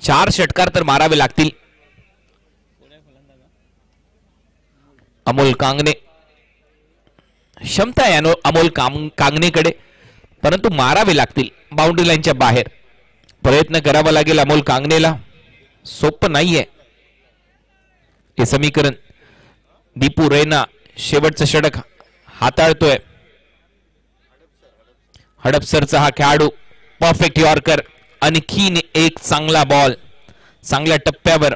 Speaker 3: 4 षटकार तर मारावे लागतील. अमोल कांगणे, क्षमता आहे अमोल कांगणेकडे, परंतु मारावे लागतील बाउंड्री लाईनच्या बाहेर. प्रयत्न करावा लागेल अमोल कांगणेला, सोपं नाहीये हे समीकरण. दीपू रैना शेवटचं षटक हाताळतोय. हडपसरचा हा खेळाडू, परफेक्ट यॉर्कर, आणखीन एक चांगला बॉल चांगल्या टप्प्यावर.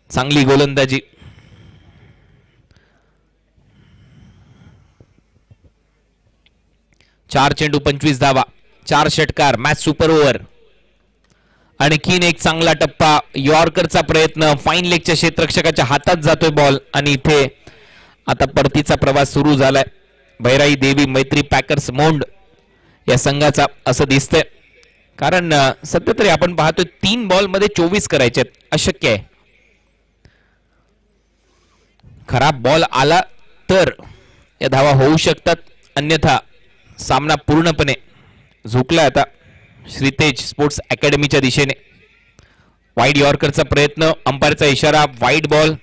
Speaker 3: चांगली गोलंदाजी. चार चेंडू 25 धावा, 4 षटकार, मॅच सुपर ओव्हर. आणखीन एक चांगला टप्पा, यॉर्करचा प्रयत्न, फाईन लेगच्या क्षेत्ररक्षकाच्या हातात जातोय बॉल आणि इथे आता परतीचा प्रवास सुरू झालाय भैराई देवी मैत्री पॅकर्स मोंड या संघाचा असं दिसतंय. कारण सध्या तरी आपण पाहतोय 3 बॉल मध्ये 24 करायचे अशक्य आहे. खराब बॉल आला तर या धावा होऊ शकतात, अन्यथा सामना पूर्णपणे झुकलाय आता श्रीतेज स्पोर्ट्स अकॅडमीच्या दिशेने. वाईड यॉर्करचा प्रयत्न, अंपायरचा इशारा, वाईड बॉल,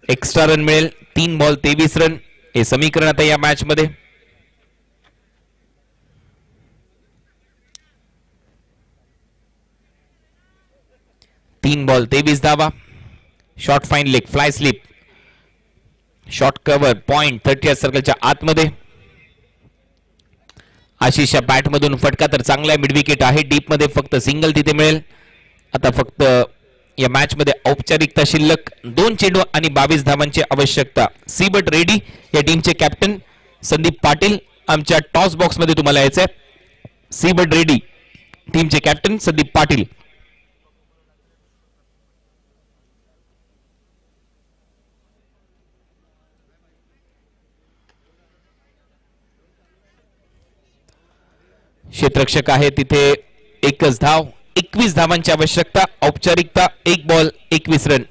Speaker 3: एक्स्ट्रा रन मिळेल. 3 बॉल 23 रन हे समीकरण आता या मॅच मध्ये. तीन बॉल 23 धावा. Short fine leg, fly slip, short cover, point 30 सर्कलच्या आतमध्ये. आशिषच्या बॅट मधून फटका तर चांगला मिड विकेट आहे. डीप मध्ये फक्त सिंगल तिथे मिळेल. आता फक्त या मॅच मध्ये औपचारिकता शिल्लक. 2 चेंडू आणि 22 धावांची आवश्यकता. सीबट रेडी या टीमचे कॅप्टन संदीप पाटील आमच्या टॉस बॉक्स मध्ये तुम्हाला यायचंय. सीबट रेडी टीमचे कॅप्टन संदीप पाटील. क्षेत्ररक्षक आहे तिथे. एकच धाव, 21 धावांची आवश्यकता. औपचारिकता 1 बॉल 21 रन.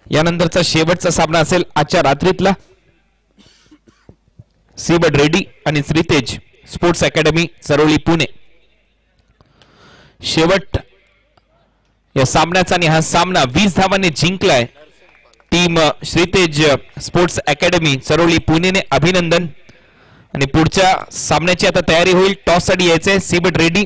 Speaker 3: यानंतरचा शेवटचा सामना असेल आजच्या रात्रीतला. सीबट रेड्डी आणि श्रीतेज स्पोर्ट्स अकॅडमी चरोली पुणे. शेवट या सामन्याचा आणि हा सामना 20 धावांनी जिंकलाय टीम श्रीतेज स्पोर्ट्स अकॅडमी चरोली पुणेने. अभिनंदन. आणि पुढच्या सामन्याची आता तयारी होईल. टॉस साठी यायचंय सीबट रेड्डी